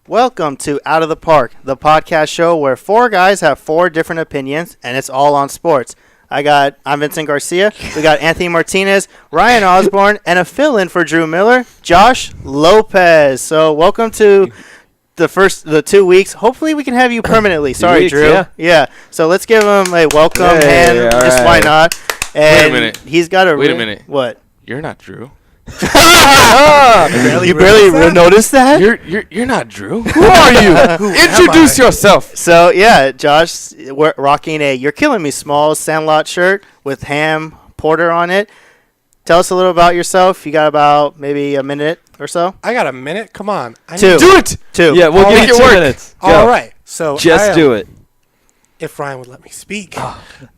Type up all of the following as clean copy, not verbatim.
Welcome to Out of the Park, the podcast show where four guys have four different opinions, and it's all on sports. I'm Vincent Garcia. We got Anthony Martinez, Ryan Osborn, and a fill-in for Drew Miller, Josh Lopez. So welcome to the 2 weeks. Hopefully we can have you permanently. Sorry, weeks, Drew. Yeah. So let's give him a welcome hand. Just right. Why not? And wait a minute. He's got a wait a minute. What? You're not Drew. You barely noticed that? You're not Drew. Who are you? Introduce yourself. So yeah, Josh, we're rocking a "You're Killing Me" Smalls Sandlot shirt with ham porter on it. Tell us a little about yourself. You got about maybe a minute or so. I got a minute. Come on. Two. Do it. Two. Yeah, we'll give you 2 minutes. Go. All right. So just do it. If Ryan would let me speak.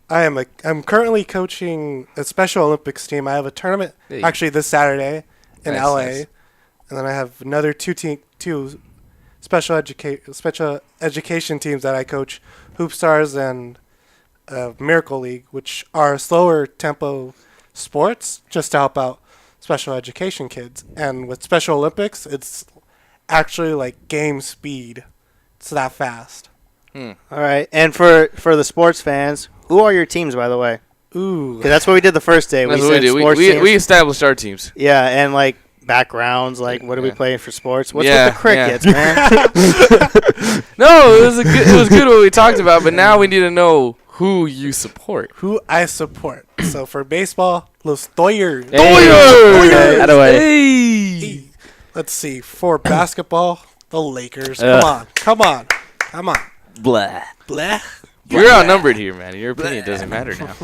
I'm currently coaching a Special Olympics team. I have a tournament actually this Saturday in LA. Nice. And then I have another two special education teams that I coach, Hoop Stars and Miracle League, which are slower tempo sports just to help out special education kids. And with Special Olympics, it's actually like game speed. It's that fast. All right. And for the sports fans, who are your teams, by the way? Ooh. Because that's what we did the first day. That's what we did. We established our teams. Yeah, and like backgrounds, like what are we playing for sports? What's with the crickets, man? No, it was good what we talked about, but now we need to know who you support. Who I support. So for baseball, Los Toyers. Hey. Let's see. For basketball, the Lakers. Come on. Blah. You're outnumbered here, man. Your opinion doesn't matter now.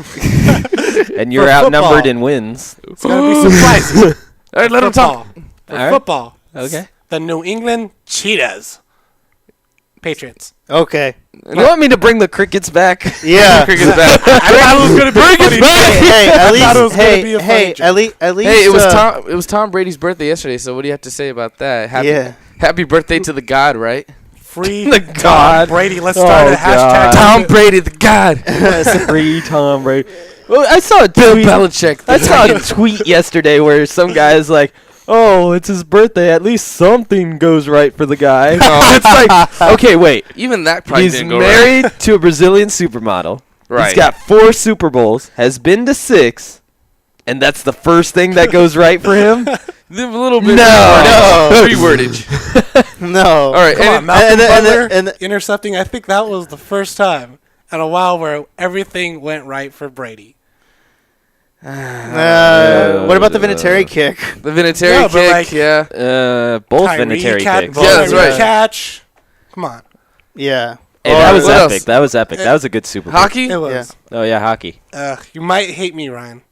And you're outnumbered in wins. It's going to be surprising. All right, let him talk. For football. Okay. The New England Cheetahs. Patriots. Okay. You want me to bring the crickets back? Yeah. Cricket's back. I thought it was going to be funny. At least. Hey, it was Tom Brady's birthday yesterday. So what do you have to say about that? Happy birthday to the God, right? Free the God Brady. Let's start a hashtag. Tom Brady, the God. Free Tom Brady. Well, I saw a Bill tweet. Belichick. I saw a tweet yesterday where some guy's like, "Oh, it's his birthday. At least something goes right for the guy." It's like, okay, wait. Even that probably He's didn't go married right. to a Brazilian supermodel. Right. He's got 4 Super Bowls. Has been to 6. And that's the first thing that goes right for him? A little bit. No. Rewordage. No. All right. Come on, Malcolm Butler intercepting. I think that was the first time in a while where everything went right for Brady. What about the Vinatieri kick? The Vinatieri kick, both Vinatieri kicks. Yeah, that's right. Catch. Come on. Yeah. Hey, that was what epic. else? That was epic. That was a good Super Bowl. Hockey? It was. Yeah. Oh, yeah, hockey. You might hate me, Ryan.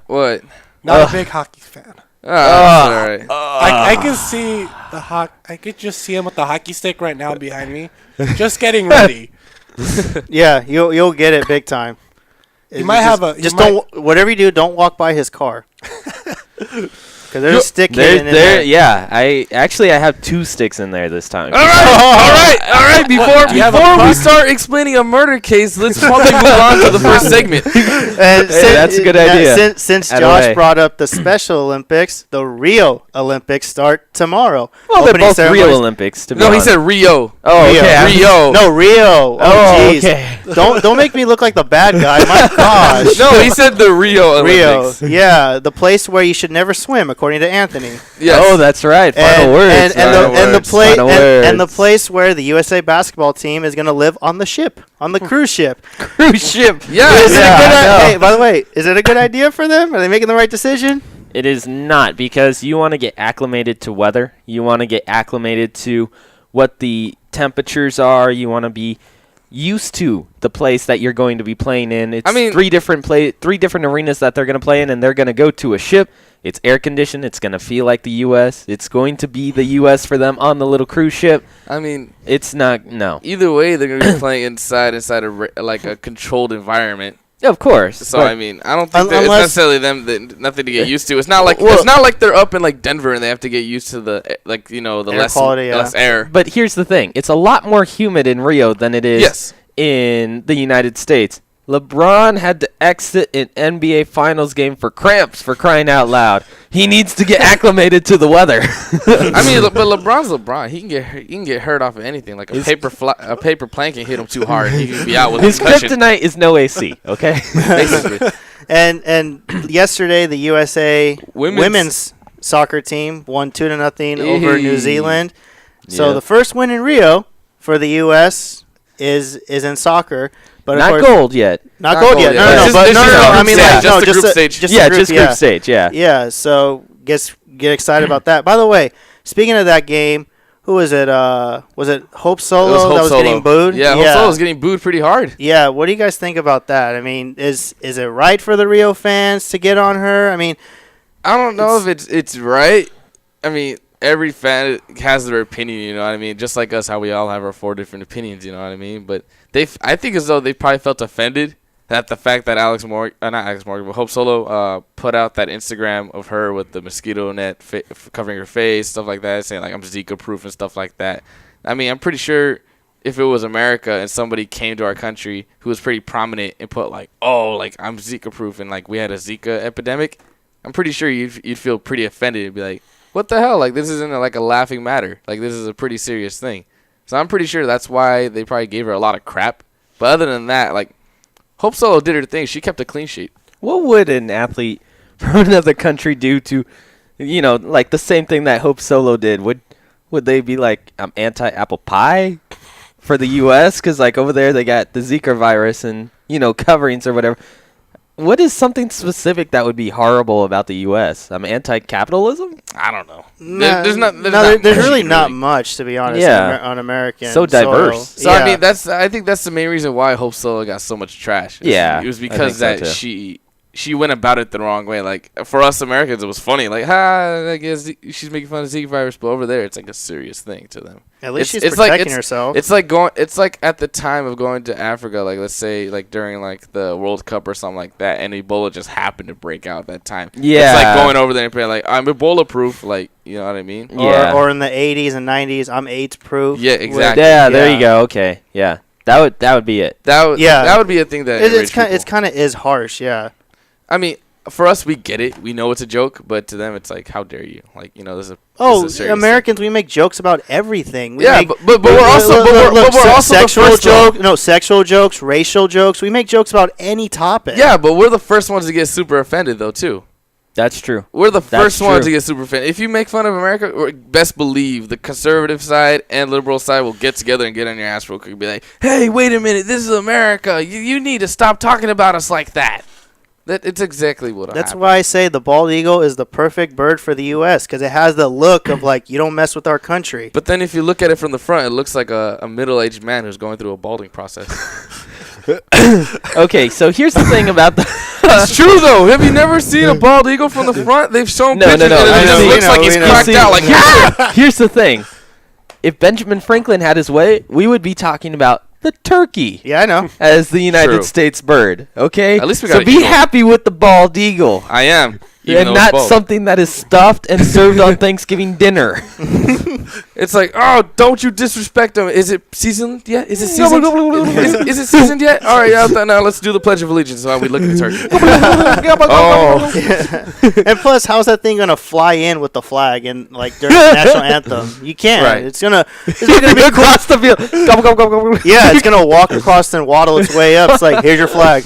What? Not a big hockey fan. All right. I can see I could just see him with the hockey stick right now behind me, just getting ready. Yeah, you'll get it big time. You might have a. Whatever you do, don't walk by his car. Because there's a stick hidden in there. Yeah, I have 2 sticks in there this time. All right. Before we start explaining a murder case, let's probably move on to the first segment. That's a good idea. Since Josh brought up the Special Olympics, the Rio Olympics start tomorrow. Well, they're both Rio Olympics. To be honest. He said Rio. Oh, okay. Rio. No, Rio. Oh, jeez. Okay. Don't make me look like the bad guy. My gosh. No, he said the Rio Olympics. Yeah, the place where you should never swim, according to Anthony. Yes. Oh, that's right. Final words. And the place where the USA basketball team is going to live on the ship, on the cruise ship. Cruise ship. Yeah. Hey, by the way, is it a good idea for them? Are they making the right decision? It is not, because you want to get acclimated to weather. You want to get acclimated to what the temperatures are. You want to be used to the place that you're going to be playing in. It's three different arenas that they're going to play in, and they're going to go to a ship. It's air conditioned. It's going to feel like the U.S. It's going to be the U.S. for them on the little cruise ship. It's not. No. Either way, they're going to be playing inside like a controlled environment. Yeah, of course. So I don't think it's necessarily them nothing to get used to. It's not like they're up in like Denver and they have to get used to the air quality, less air. But here's the thing: it's a lot more humid in Rio than it is in the United States. LeBron had to exit an NBA Finals game for cramps, for crying out loud. He needs to get acclimated to the weather. I mean, but LeBron's LeBron. He can get hurt off of anything. Like a paper plane can hit him too hard. He can be out with His concussion. kryptonite is no AC, okay? Basically. And yesterday, the USA women's soccer team won 2-0 over New Zealand. So the first win in Rio for the U.S. is in soccer. But not gold yet. Not gold yet. No. I mean, like, just the group stage. Just group stage. Yeah. Yeah. So get excited about that. By the way, speaking of that game, who was it? Was it Hope Solo that was getting booed? Yeah, Hope Solo was getting booed pretty hard. Yeah. What do you guys think about that? I mean, is it right for the Rio fans to get on her? I mean, I don't know if it's right. I mean, every fan has their opinion, you know what I mean? Just like us, how we all have our 4 different opinions, you know what I mean? But I think as though they probably felt offended that the fact that Hope Solo put out that Instagram of her with the mosquito net covering her face, stuff like that, saying like I'm Zika proof and stuff like that. I mean, I'm pretty sure if it was America and somebody came to our country who was pretty prominent and put like, oh, like I'm Zika proof and like we had a Zika epidemic, I'm pretty sure you'd feel pretty offended and be like, what the hell? Like this isn't like a laughing matter. Like this is a pretty serious thing. So I'm pretty sure that's why they probably gave her a lot of crap. But other than that, like Hope Solo did her thing. She kept a clean sheet. What would an athlete from another country do to, like the same thing that Hope Solo did? Would they be like, I'm anti-apple pie for the U.S.? Because like over there they got the Zika virus and, coverings or whatever. What is something specific that would be horrible about the U.S.? Anti-capitalism? I don't know. There's really not much, to be honest, on American so diverse. So I mean, I think that's the main reason why Hope Solo got so much trash. It was because that she went about it the wrong way. Like for us Americans, it was funny. Like, I guess she's making fun of Zika virus, but over there, it's like a serious thing to them. At least she's protecting herself. It's like at the time of going to Africa, like let's say like during like the World Cup or something like that, and Ebola just happened to break out that time. Yeah, it's like going over there and being like, I'm Ebola proof, like you know what I mean? Or in the 80s and 90s, I'm AIDS proof. Yeah, exactly. Yeah, there you go. Okay, yeah, that would be it. That would be a thing that it's kind of is harsh. Yeah, I mean, for us, we get it. We know it's a joke, but to them, it's like, how dare you? Like, this is a Americans, we make jokes about everything. But we're also sexual jokes. No, sexual jokes, racial jokes. We make jokes about any topic. Yeah, but we're the first ones to get super offended, though, too. That's true. We're the first ones to get super offended. If you make fun of America, best believe the conservative side and liberal side will get together and get on your ass real quick and be like, hey, wait a minute, this is America. You need to stop talking about us like that. It's exactly what That's why I say the bald eagle is the perfect bird for the U.S. because it has the look of like, you don't mess with our country. But then if you look at it from the front, it looks like a middle-aged man who's going through a balding process. Okay, so here's the thing about the... It's true, though. Have you never seen a bald eagle from the front? They've shown pictures and it looks like he's cracked out. Like, here's the thing. If Benjamin Franklin had his way, we would be talking about the turkey. Yeah, I know. As the United States bird. Okay? At least we got be happy with the bald eagle. I am. And not something that is stuffed and served on Thanksgiving dinner. It's like, oh, don't you disrespect them. Is it seasoned yet? Is it seasoned? Is it seasoned yet? All right, now let's do the Pledge of Allegiance while we look at the turkey. And plus, how's that thing going to fly in with the flag and like during the national anthem? You can't. Right. It's going to be across the field. Go. Yeah, it's going to walk across and waddle its way up. It's like, here's your flag.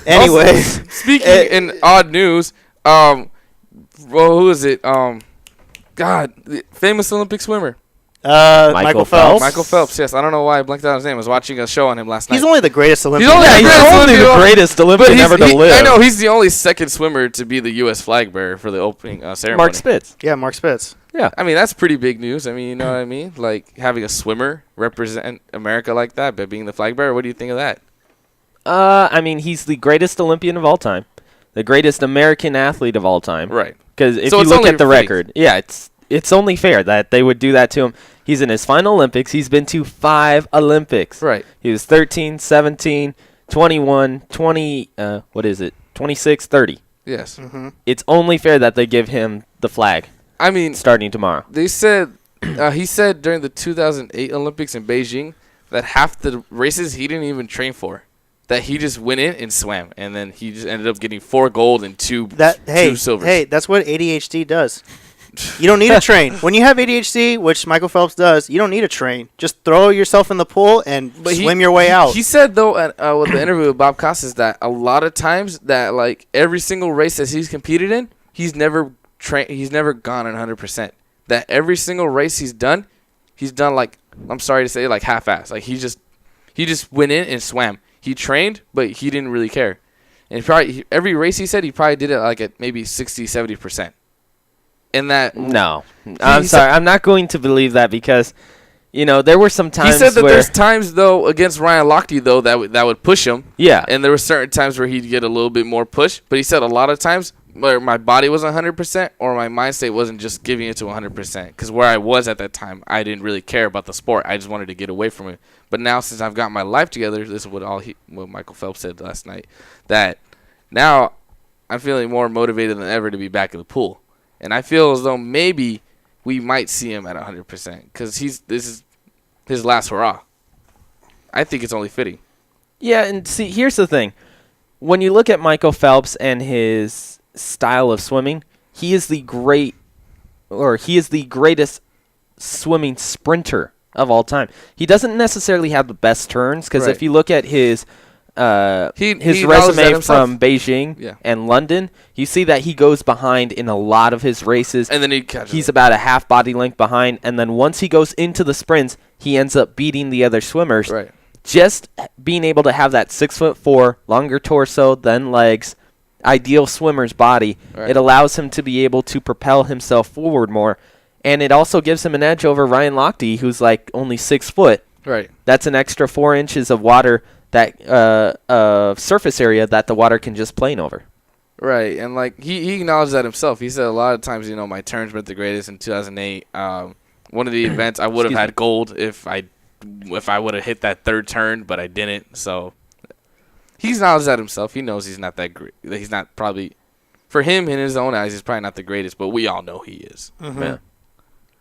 Anyway. Also, speaking in odd news, who is it? The famous Olympic swimmer. Michael Phelps. Michael Phelps, yes. I don't know why I blanked out his name. I was watching a show on him last night. He's only the greatest Olympian. He's only the greatest Olympian ever to live. I know, he's the only second swimmer to be the U.S. flag bearer for the opening ceremony. Mark Spitz. Yeah, Mark Spitz. Yeah. I mean, that's pretty big news. I mean, you know what I mean? Like, having a swimmer represent America like that by being the flag bearer. What do you think of that? I mean, he's the greatest Olympian of all time. The greatest American athlete of all time. Right. Because if you look at the record, it's only fair that they would do that to him. He's in his final Olympics. He's been to 5 Olympics. Right. He was 13, 17, 21, 20, 26, 30. Yes. Mm-hmm. It's only fair that they give him the flag. I mean, starting tomorrow. They said, he said during the 2008 Olympics in Beijing that half the races he didn't even train for. that he just went in and swam, and then he just ended up getting 4 gold and 2 silvers. Hey, that's what ADHD does. You don't need to train. When you have ADHD, which Michael Phelps does, you don't need to train. Just throw yourself in the pool and swim your way out. He said, though, with the interview with Bob Costas, that a lot of times that, like, every single race that he's competed in, he's never gone at 100%. That every single race he's done, like, I'm sorry to say, like, half-assed. Like, he just went in and swam. He trained, but he didn't really care. And every race he said, he probably did it like at maybe 60, 70%. And that no, I'm sorry, I'm not going to believe that because, there were some times. He said that there's times though against Ryan Lochte though that would push him. Yeah, and there were certain times where he'd get a little bit more push. But he said a lot of times where my body was 100% or my mind state wasn't just giving it to 100%. Because where I was at that time, I didn't really care about the sport. I just wanted to get away from it. But now since I've got my life together, this is what Michael Phelps said last night. That now I'm feeling more motivated than ever to be back in the pool. And I feel as though maybe we might see him at 100% because this is his last hurrah. I think it's only fitting. Yeah, and see, here's the thing. When you look at Michael Phelps and his style of swimming, he is the greatest swimming sprinter of all time. He doesn't necessarily have the best turns because if you look at his resume from Beijing and London, you see that he goes behind in a lot of his races. And then he's about a half body length behind. And then once he goes into the sprints, he ends up beating the other swimmers. Right. Just being able to have that 6'4", longer torso, then legs, ideal swimmer's body, it allows him to be able to propel himself forward more. And it also gives him an edge over Ryan Lochte, who's like only 6 foot. Right. That's an extra 4 inches of water that surface area that the water can just plane over. Right, and like he acknowledged that himself. He said a lot of times, my turns weren't the greatest in 2008. One of the events I would have had gold if I would have hit that third turn, but I didn't. So he's acknowledged that himself. He knows he's not that great. He's not probably, for him in his own eyes, he's probably not the greatest, but we all know he is. Mm-hmm. Yeah.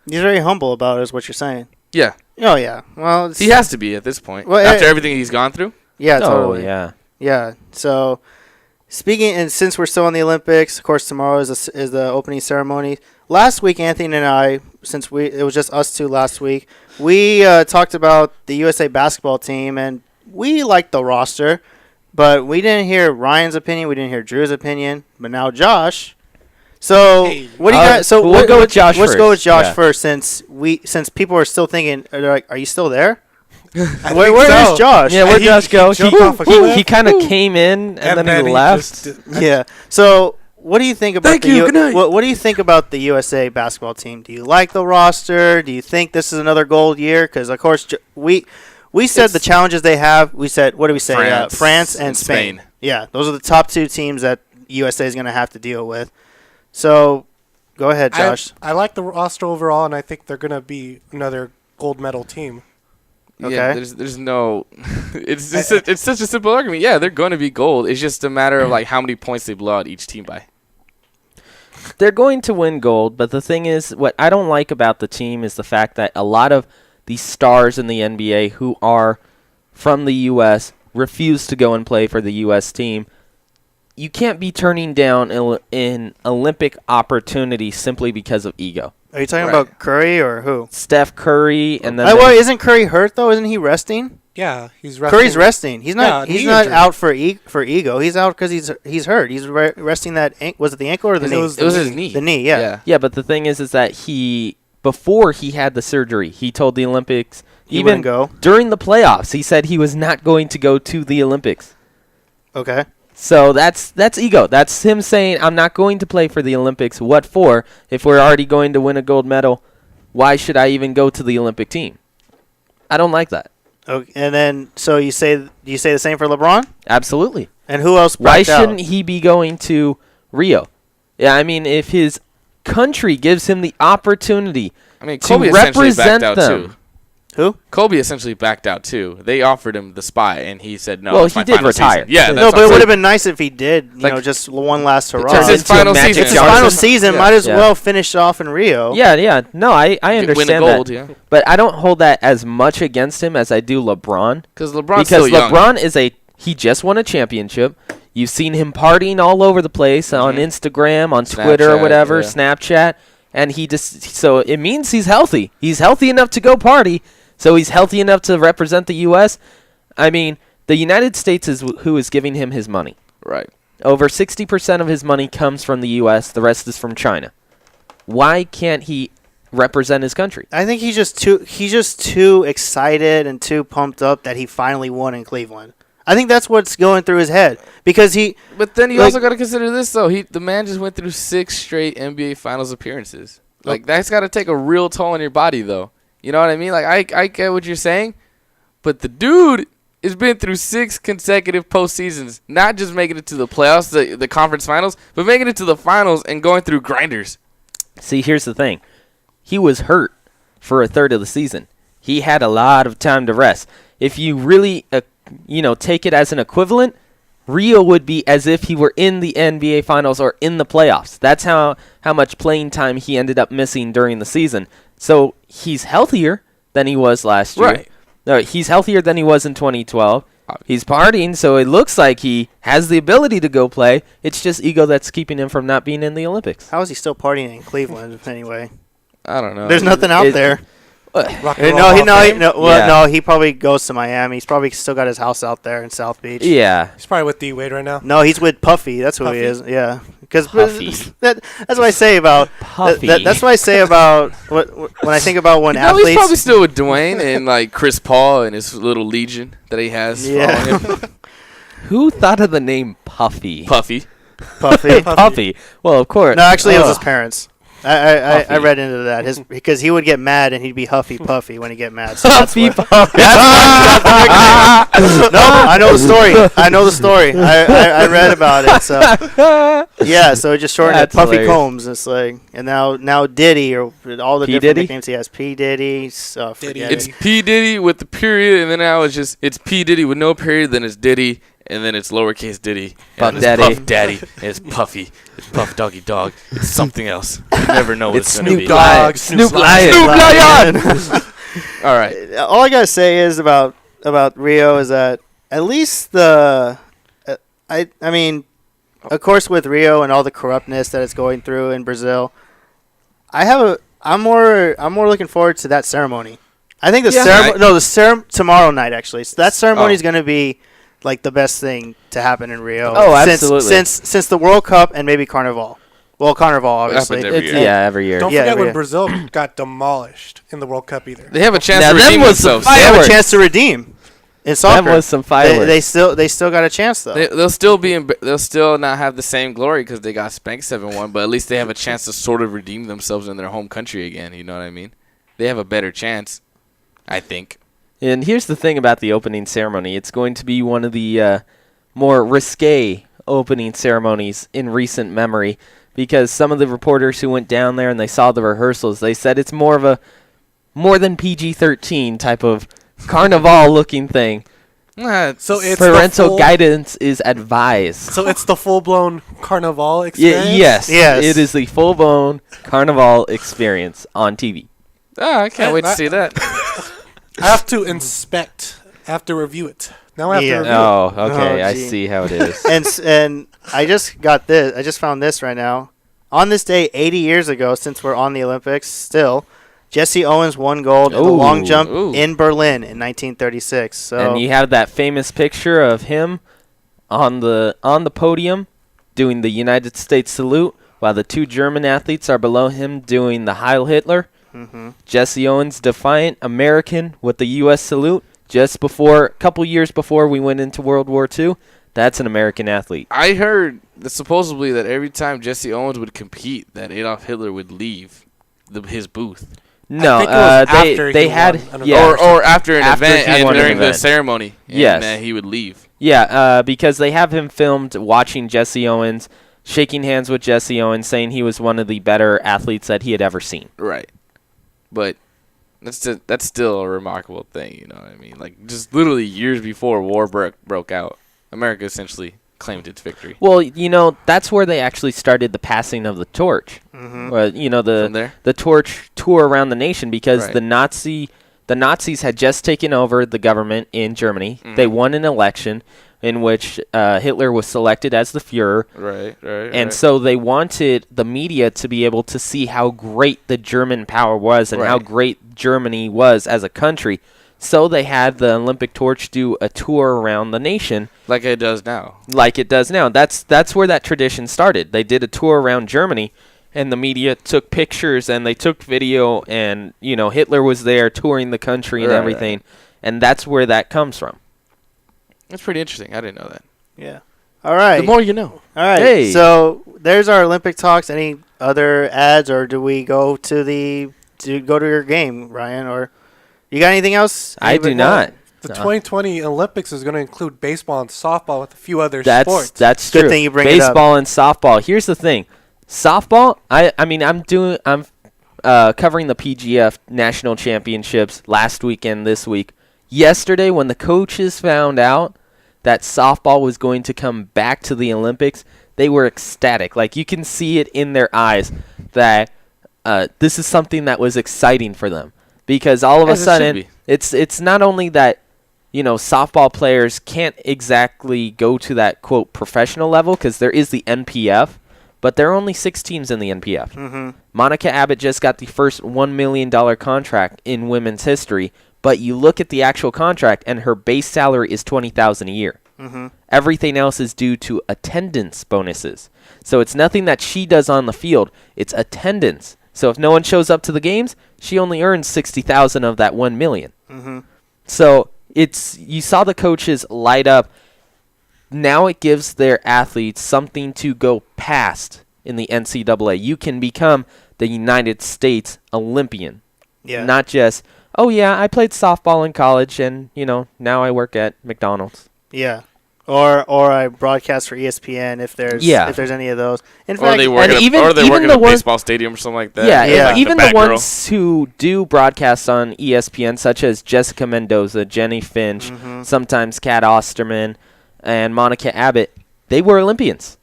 He's very humble about it, is what you're saying. Yeah. Oh, yeah. Well, he has to be at this point. Well, after everything he's gone through? Yeah, totally. Yeah. Yeah. So, speaking, and since we're still in the Olympics, of course, tomorrow is the opening ceremony. Last week, Anthony and I, it was just us two last week, we talked about the USA basketball team, and we liked the roster, but we didn't hear Ryan's opinion, we didn't hear Drew's opinion, but now Josh. So what do you got? So we'll go with Josh. Let's go with Josh first, since people are still thinking, are you still there? Where is Josh? Yeah, where'd Josh go? He kind of came in and then he left. Yeah. So what do you think about what do you think about the USA basketball team? Do you like the roster? Do you think this is another gold year? Because of course we said the challenges they have. We said, what do we say? France and Spain. Yeah, those are the top 2 teams that USA is going to have to deal with. So, go ahead, Josh. I like the roster overall, and I think they're going to be another gold medal team. Okay. Yeah, there's no. It's such a simple argument. Yeah, they're going to be gold. It's just a matter of like how many points they blow out each team by. They're going to win gold, but the thing is, what I don't like about the team is the fact that a lot of these stars in the NBA who are from the U.S. refuse to go and play for the U.S. team. You can't be turning down an Olympic opportunity simply because of ego. Are you talking about Curry or who? Steph Curry, and then isn't Curry hurt though? Isn't he resting? Yeah, he's resting. Curry's resting. He's not. He's not out for ego. He's out because he's hurt. He's resting that. Was it the ankle or the knee? It was his knee. The knee. Yeah. Yeah, but the thing is that before he had the surgery, he told the Olympics he wouldn't go during the playoffs. He said he was not going to go to the Olympics. Okay. So that's ego. That's him saying, I'm not going to play for the Olympics. What for? If we're already going to win a gold medal, why should I even go to the Olympic team? I don't like that. Okay, and then, so do you say the same for LeBron? Absolutely. And who else Why shouldn't he be going to Rio? Yeah, I mean, if his country gives him the opportunity to represent them. Who? Kobe essentially backed out too. They offered him the spot, and he said no. Well, he did retire. Yeah, no, but it would have been nice if he did. Just one last hurrah. It's his final season. It's his final season. Might as well finish off in Rio. Yeah. No, I understand gold, that. Yeah. But I don't hold that as much against him as I do LeBron. Because LeBron is he just won a championship. You've seen him partying all over the place on Instagram, on Twitter, or whatever, Snapchat, and so it means he's healthy. He's healthy enough to go party, so he's healthy enough to represent the U.S. I mean, the United States is who is giving him his money. Right. Over 60% of his money comes from the U.S. The rest is from China. Why can't he represent his country? I think he's just too excited and too pumped up that he finally won in Cleveland. I think that's what's going through his head because he. But then you also got to consider this though. The man just went through 6 straight NBA Finals appearances. Like that's got to take a real toll on your body though. You know what I mean? Like I get what you're saying, but the dude has been through 6 consecutive postseasons, not just making it to the playoffs, the conference finals, but making it to the finals and going through grinders. See, here's the thing. He was hurt for a third of the season. He had a lot of time to rest. If you really, take it as an equivalent, Rio would be as if he were in the NBA Finals or in the playoffs. That's how much playing time he ended up missing during the season. So he's healthier than he was last year. Right. No, he's healthier than he was in 2012. He's partying, so it looks like he has the ability to go play. It's just ego that's keeping him from not being in the Olympics. How is he still partying in Cleveland anyway? I don't know. There's nothing out there. No, he probably goes to Miami. He's probably still got his house out there in South Beach. Yeah. He's probably with D-Wade right now. No, he's with Puffy. That's who he is. Yeah. Because that's what I say about Puffy. That's what I say about when I think about when No, athletes. he's probably still with Dwayne and like Chris Paul and his little legion that he has. Yeah. Following him. Who thought of the name Puffy? Puffy. Puffy. Well, of course. No, actually, it was his parents. I read into that because he would get mad and he'd be Huffy Puffy when he get mad. So Puffy Puffy. No, I know the story. I read about it. So yeah, so it just shortened it Puffy hilarious. Combs. It's like and now Diddy or all the P. different Diddy? nicknames he has. P Diddy. Forget It's it. P Diddy with the period, and then now it's P Diddy with no period. Then it's Diddy, and then it's lowercase Diddy. Puff and Daddy. It's Puff Daddy. And it's Puffy. It's Puff Doggy Dog. It's something else. You never know what it's going to be. Snoop Lion. All right. All I gotta say is about Rio is that at least I mean, of course with Rio and all the corruptness that it's going through in Brazil, I'm more looking forward to that ceremony. I think the ceremony tomorrow night actually. So that ceremony is gonna be like the best thing to happen in Rio. Oh, absolutely. Since the World Cup and maybe Carnival. Well, Carnival obviously. Happens every year. Yeah, every year. Don't Yeah, forget every when year. Brazil got demolished in the World Cup either. They have a chance Now, to them redeem was some themselves. They have a Fireworks. chance to redeem in soccer. That was some fireworks. They still got a chance though. They'll still not have the same glory because they got spanked 7-1, but at least they have a chance to sort of redeem themselves in their home country again. You know what I mean? They have a better chance, I think. And here's the thing about the opening ceremony. It's going to be one of the more risque opening ceremonies in recent memory because some of the reporters who went down there and they saw the rehearsals, they said it's more than PG-13 type of carnival-looking thing. So it's Parental guidance is advised. So it's the full-blown Carnival experience? Yes. Yes. It is the full-blown carnival experience on TV. I can't wait to see that. I have to inspect. I have to review it. Now I have to review it. Oh, okay. Oh, I gee. see how it is. and I just got this. I just found this right now. On this day, 80 years ago, since we're on the Olympics, still, Jesse Owens won gold in the long jump in Berlin in 1936. So And you have that famous picture of him on the podium doing the United States salute while the 2 German athletes are below him doing the Heil Hitler. Mm-hmm. Jesse Owens, defiant American with the U.S. salute just a couple years before we went into World War II. That's an American athlete. I heard that supposedly that every time Jesse Owens would compete, that Adolf Hitler would leave his booth. No, think it was after they he had won an yeah, Or after an After event he and won an during the event. ceremony. Yes. And he would leave. yeah, because they have him filmed watching Jesse Owens, shaking hands with Jesse Owens, saying he was one of the better athletes that he had ever seen. Right. But that's still a remarkable thing, you know what I mean? Like, just literally years before war broke out, America essentially claimed its victory. Well, that's where they actually started the passing of the torch. Mhm. From there? The torch tour around the nation because Right. the Nazis had just taken over the government in Germany. Mhm. They won an election. in which Hitler was selected as the Fuhrer. Right. And so they wanted the media to be able to see how great the German power was and how great Germany was as a country. So they had the Olympic torch do a tour around the nation. Like it does now. That's where that tradition started. They did a tour around Germany, and the media took pictures and they took video, and Hitler was there touring the country and everything. And that's where that comes from. That's pretty interesting. I didn't know that. Yeah. All right. The more you know. All right. Hey. So there's our Olympic talks. Any other ads, or do we go to your game, Ryan? Or you got anything else? I do not. The 2020 Olympics is going to include baseball and softball with a few other sports. That's Good true. thing you bring it up. Baseball and softball. Here's the thing. Softball, I'm covering the PGF National Championships last weekend, this week. Yesterday, when the coaches found out that softball was going to come back to the Olympics, they were ecstatic. Like, you can see it in their eyes that this is something that was exciting for them. Because all of a sudden, it's not only that, softball players can't exactly go to that, quote, professional level, because there is the NPF, but there are only 6 teams in the NPF. Mm-hmm. Monica Abbott just got the first $1 million contract in women's history, but you look at the actual contract, and her base salary is $20,000 a year. Mm-hmm. Everything else is due to attendance bonuses. So it's nothing that she does on the field. It's attendance. So if no one shows up to the games, she only earns $60,000 of that $1 million. Mm-hmm. So you saw the coaches light up. Now it gives their athletes something to go past in the NCAA. You can become the United States Olympian. Yeah. Not just, oh yeah, I played softball in college and, now I work at McDonald's. Yeah. Or I broadcast for ESPN if there's any of those. In fact, they work at a baseball stadium or something like that. Yeah. Like even the ones who do broadcast on ESPN, such as Jessica Mendoza, Jenny Finch, sometimes Kat Osterman, and Monica Abbott, they were Olympians.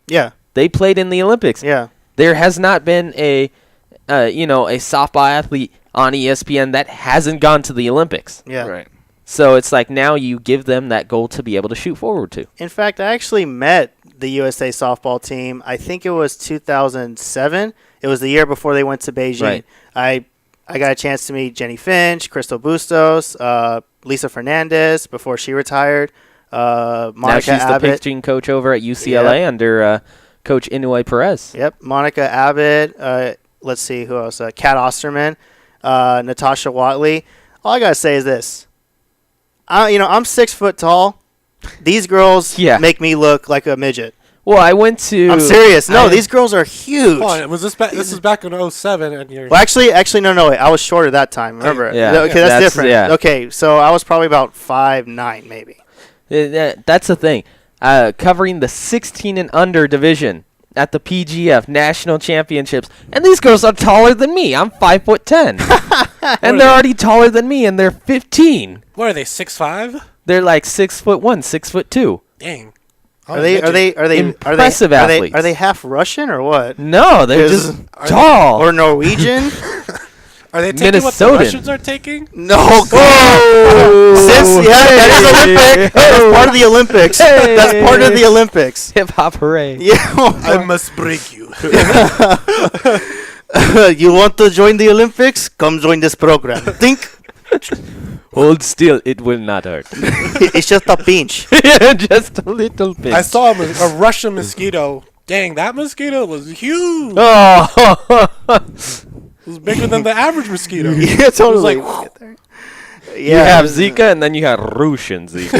Yeah. They played in the Olympics. Yeah. There has not been a softball athlete on ESPN that hasn't gone to the Olympics. Yeah. Right. So it's like now you give them that goal to be able to shoot forward to. In fact, I actually met the USA softball team. I think it was 2007. It was the year before they went to Beijing. Right. I got a chance to meet Jenny Finch, Crystal Bustos, Lisa Fernandez before she retired. Monica now she's Abbott. the pitching coach over at UCLA under Coach Inoue Perez. Yep. Monica Abbott. Let's see who else. Kat Osterman, Natasha Watley. All I gotta say is this. I'm 6 foot tall. These girls make me look like a midget. Well, I went to. I'm serious. No, these girls are huge. Hold on, this is back in 2007, and you're. Well, actually, no. Wait, I was shorter that time. Remember? Yeah. Okay, that's different. Yeah. Okay, so I was probably about 5'9", maybe. That's the thing. Covering the 16 and under division at the PGF National Championships, and these girls are taller than me. I'm 5'10", and they're already taller than me, and they're 15. What are they? 6'5"? They're like 6'1", 6'2". Dang. Are they impressive athletes? Are they half Russian or what? No, they're just tall. Or Norwegian? Are they taking what the Russians are taking? No. That is Olympic. That's part of the Olympics. That's part of the Olympics. Hip hop hooray. Yeah. I must break you. You want to join the Olympics? Come join this program. Think. Hold still, it will not hurt. It's just a pinch. Just a little pinch. I saw a Russian mosquito. Dang, that mosquito was huge. Oh. It was bigger than the average mosquito. Yeah, totally. It was like, You have Zika, and then you have Russian Zika.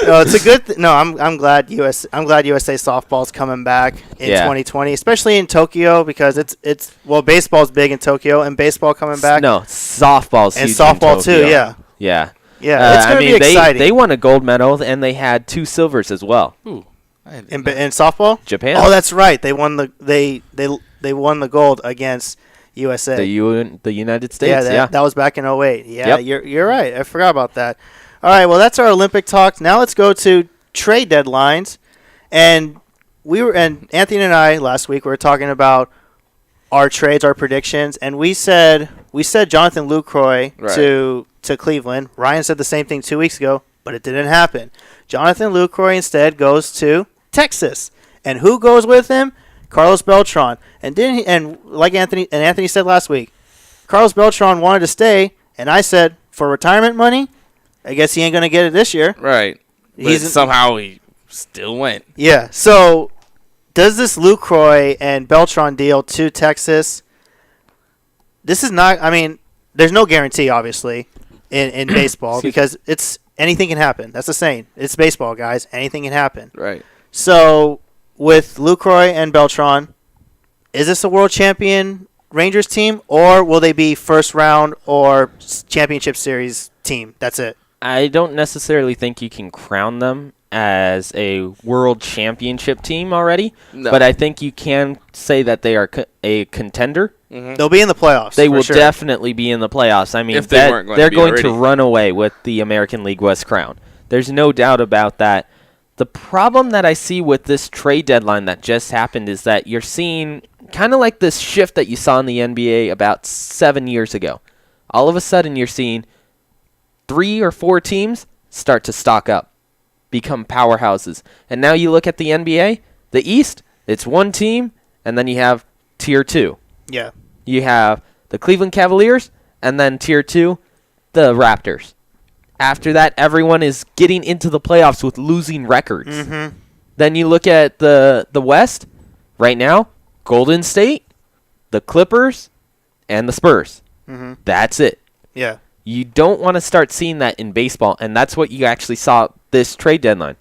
No, it's a good. I'm glad USA softball's coming back in 2020, especially in Tokyo, because it's baseball's big in Tokyo, and baseball coming back. No, softball's and huge softball in too. Tokyo. Yeah. Yeah. It's gonna be exciting. They won a gold medal, and they had 2 silvers as well. Ooh. In softball, Japan. Oh, that's right. They won they won the gold against USA. The United States. That was back in 2008. Yeah, Yep. you're right. I forgot about that. All right, well, that's our Olympic talk. Now let's go to trade deadlines. And Anthony and I last week we were talking about our trades, our predictions, and we said Jonathan Lucroy to Cleveland. Ryan said the same thing 2 weeks ago. but it didn't happen. Jonathan Lucroy instead goes to Texas. And who goes with him? Carlos Beltran. And like Anthony said last week, Carlos Beltran wanted to stay, and I said, for retirement money, I guess he ain't going to get it this year. Right. But somehow he still went. Yeah. So does this Lucroy and Beltran deal to Texas? This is not, I mean, there's no guarantee, obviously, in baseball because anything can happen. That's the saying. It's baseball, guys. Anything can happen. Right. So with Lucroy and Beltran, is this a world champion Rangers team, or will they be first round or championship series team? That's it. I don't necessarily think you can crown them as a world championship team already, but I think you can say that they are a contender. Mm-hmm. They'll be in the playoffs. They will definitely be in the playoffs. I mean, they're going to run away with the American League West crown. There's no doubt about that. The problem that I see with this trade deadline that just happened is that you're seeing kind of like this shift that you saw in the NBA about 7 years ago. All of a sudden, you're seeing 3 or 4 teams start to stock up, become powerhouses. And now you look at the NBA, the East, it's one team, and then you have Tier 2. Yeah. You have the Cleveland Cavaliers, and then Tier 2, the Raptors. After that, everyone is getting into the playoffs with losing records. Mm-hmm. Then you look at the West, right now, Golden State, the Clippers, and the Spurs. Mm-hmm. That's it. Yeah. You don't want to start seeing that in baseball, and that's what you actually saw this trade deadline.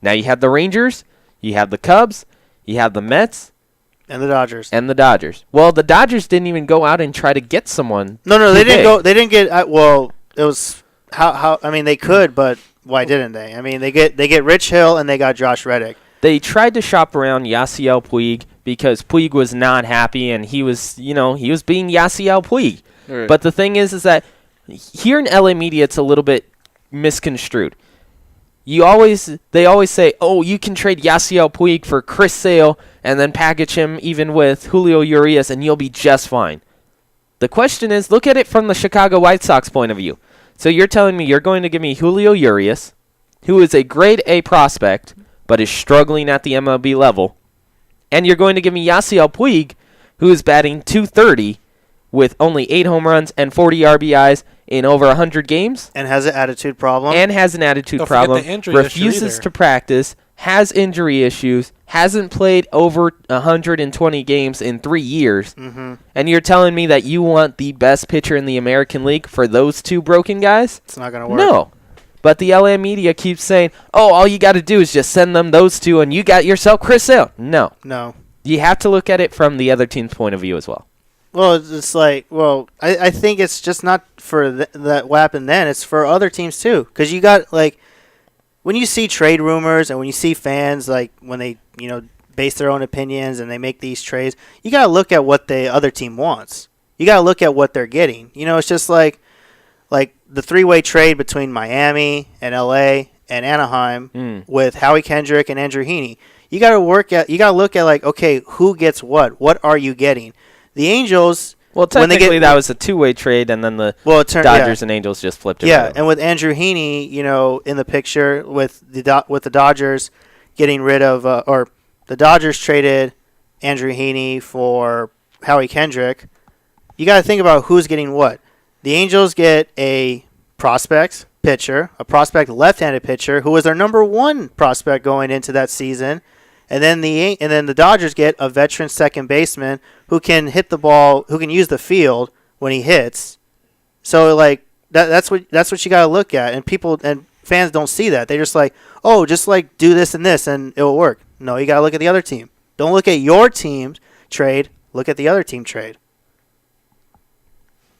Now you have the Rangers, you have the Cubs, you have the Mets, and the Dodgers. Well, the Dodgers didn't even go out and try to get someone. No, they didn't go. They didn't get. Well, it was how. I mean, they could, but why didn't they? I mean, they get Rich Hill and they got Josh Reddick. They tried to shop around Yasiel Puig because Puig was not happy, and he was being Yasiel Puig. Right. But the thing is that here in LA media, it's a little bit misconstrued. They always say, oh, you can trade Yasiel Puig for Chris Sale and then package him even with Julio Urias, and you'll be just fine. The question is, look at it from the Chicago White Sox point of view. So you're telling me you're going to give me Julio Urias, who is a grade A prospect, but is struggling at the MLB level, and you're going to give me Yasiel Puig, who is batting .230 with only 8 home runs and 40 RBIs in over 100 games. And has an attitude problem. Refuses to practice, has injury issues, hasn't played over 120 games in 3 years. Mm-hmm. And you're telling me that you want the best pitcher in the American League for those 2 broken guys? It's not going to work. No. But the LA media keeps saying, oh, all you got to do is just send them those 2 and you got yourself Chris Sale. No. You have to look at it from the other team's point of view as well. Well, it's like, I think it's just not for that what happened then. It's for other teams too. Because you got, like, when you see trade rumors and when you see fans, like, when they, base their own opinions and they make these trades, you got to look at what the other team wants. You got to look at what they're getting. It's just like the 3-way trade between Miami and LA and Anaheim with Howie Kendrick and Andrew Heaney. You got to look at, like, okay, who gets what? What are you getting? The Angels. Well, technically that was a 2-way trade, and then the Dodgers and Angels just flipped it. Yeah, and with Andrew Heaney, in the picture with the Dodgers getting rid of, or the Dodgers traded Andrew Heaney for Howie Kendrick. You got to think about who's getting what. The Angels get a prospect pitcher, a prospect left-handed pitcher who was their number 1 prospect going into that season. And then the Dodgers get a veteran second baseman who can hit the ball, who can use the field when he hits. So, like, that's what you got to look at. And people and fans don't see that. They just like, oh, just like do this and this and it will work. No, you got to look at the other team. Don't look at your team's trade. Look at the other team trade.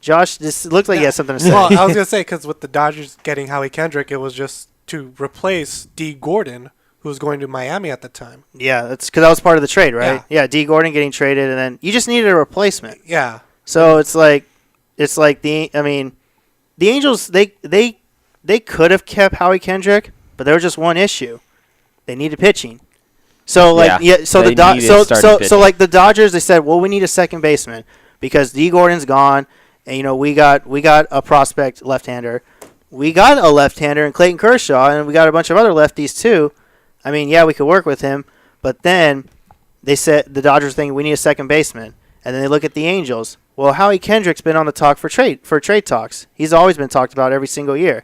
Josh, this looks like you have something to say. Well, I was going to say, because with the Dodgers getting Howie Kendrick, it was just to replace D. Gordon, who was going to Miami at the time. Yeah, that's because that was part of the trade, right? Yeah, D. Gordon getting traded, and then you just needed a replacement. Yeah. So it's like the Angels, they could have kept Howie Kendrick, but there was just one issue. They needed pitching. So like so the Dodgers, they said, well, we need a second baseman because D. Gordon's gone, and we got a prospect left-hander. we got a left-hander in Clayton Kershaw, and we got a bunch of other lefties too. I mean, yeah, we could work with him, but then they said the Dodgers think we need a second baseman, and then they look at the Angels. Well, Howie Kendrick's been on the talk for trade talks. He's always been talked about every single year.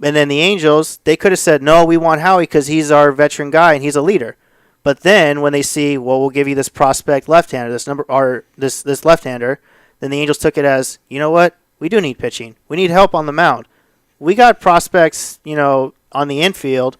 And then the Angels, they could have said, no, we want Howie because he's our veteran guy and he's a leader. But then when they see, well, we'll give you this prospect left-hander, this left-hander, then the Angels took it as, you know what? We do need pitching. We need help on the mound. We got prospects, on the infield.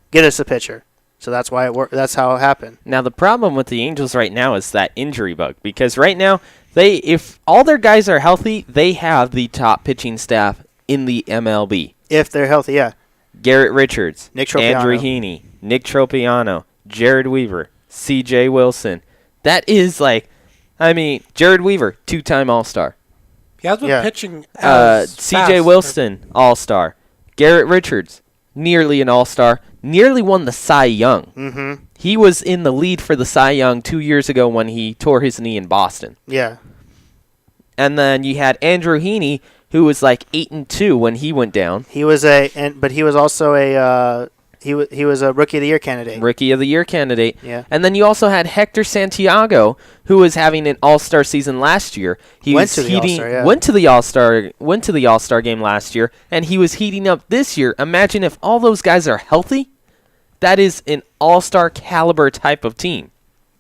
Get us a pitcher. So that's why it worked. That's how it happened. Now the problem with the Angels right now is that injury bug, because right now if all their guys are healthy, they have the top pitching staff in the MLB. If they're healthy, yeah. Garrett Richards, Nick Tropiano. Andrew Heaney, Nick Tropiano, Jared Weaver, C.J. Wilson. That is Jared Weaver, 2-time All-Star. He has been pitching C.J. Wilson, All-Star. Garrett Richards, nearly an All-Star, nearly won the Cy Young. Mm-hmm. He was in the lead for the Cy Young 2 years ago when he tore his knee in Boston. Yeah. And then you had Andrew Heaney, who was 8-2 when he went down. He was but he was also he was a Rookie of the Year candidate. Rookie of the Year candidate. Yeah. And then you also had Hector Santiago, who was having an All-Star season last year. He went to the All-Star game last year, and he was heating up this year. Imagine if all those guys are healthy. That is an All-Star caliber type of team.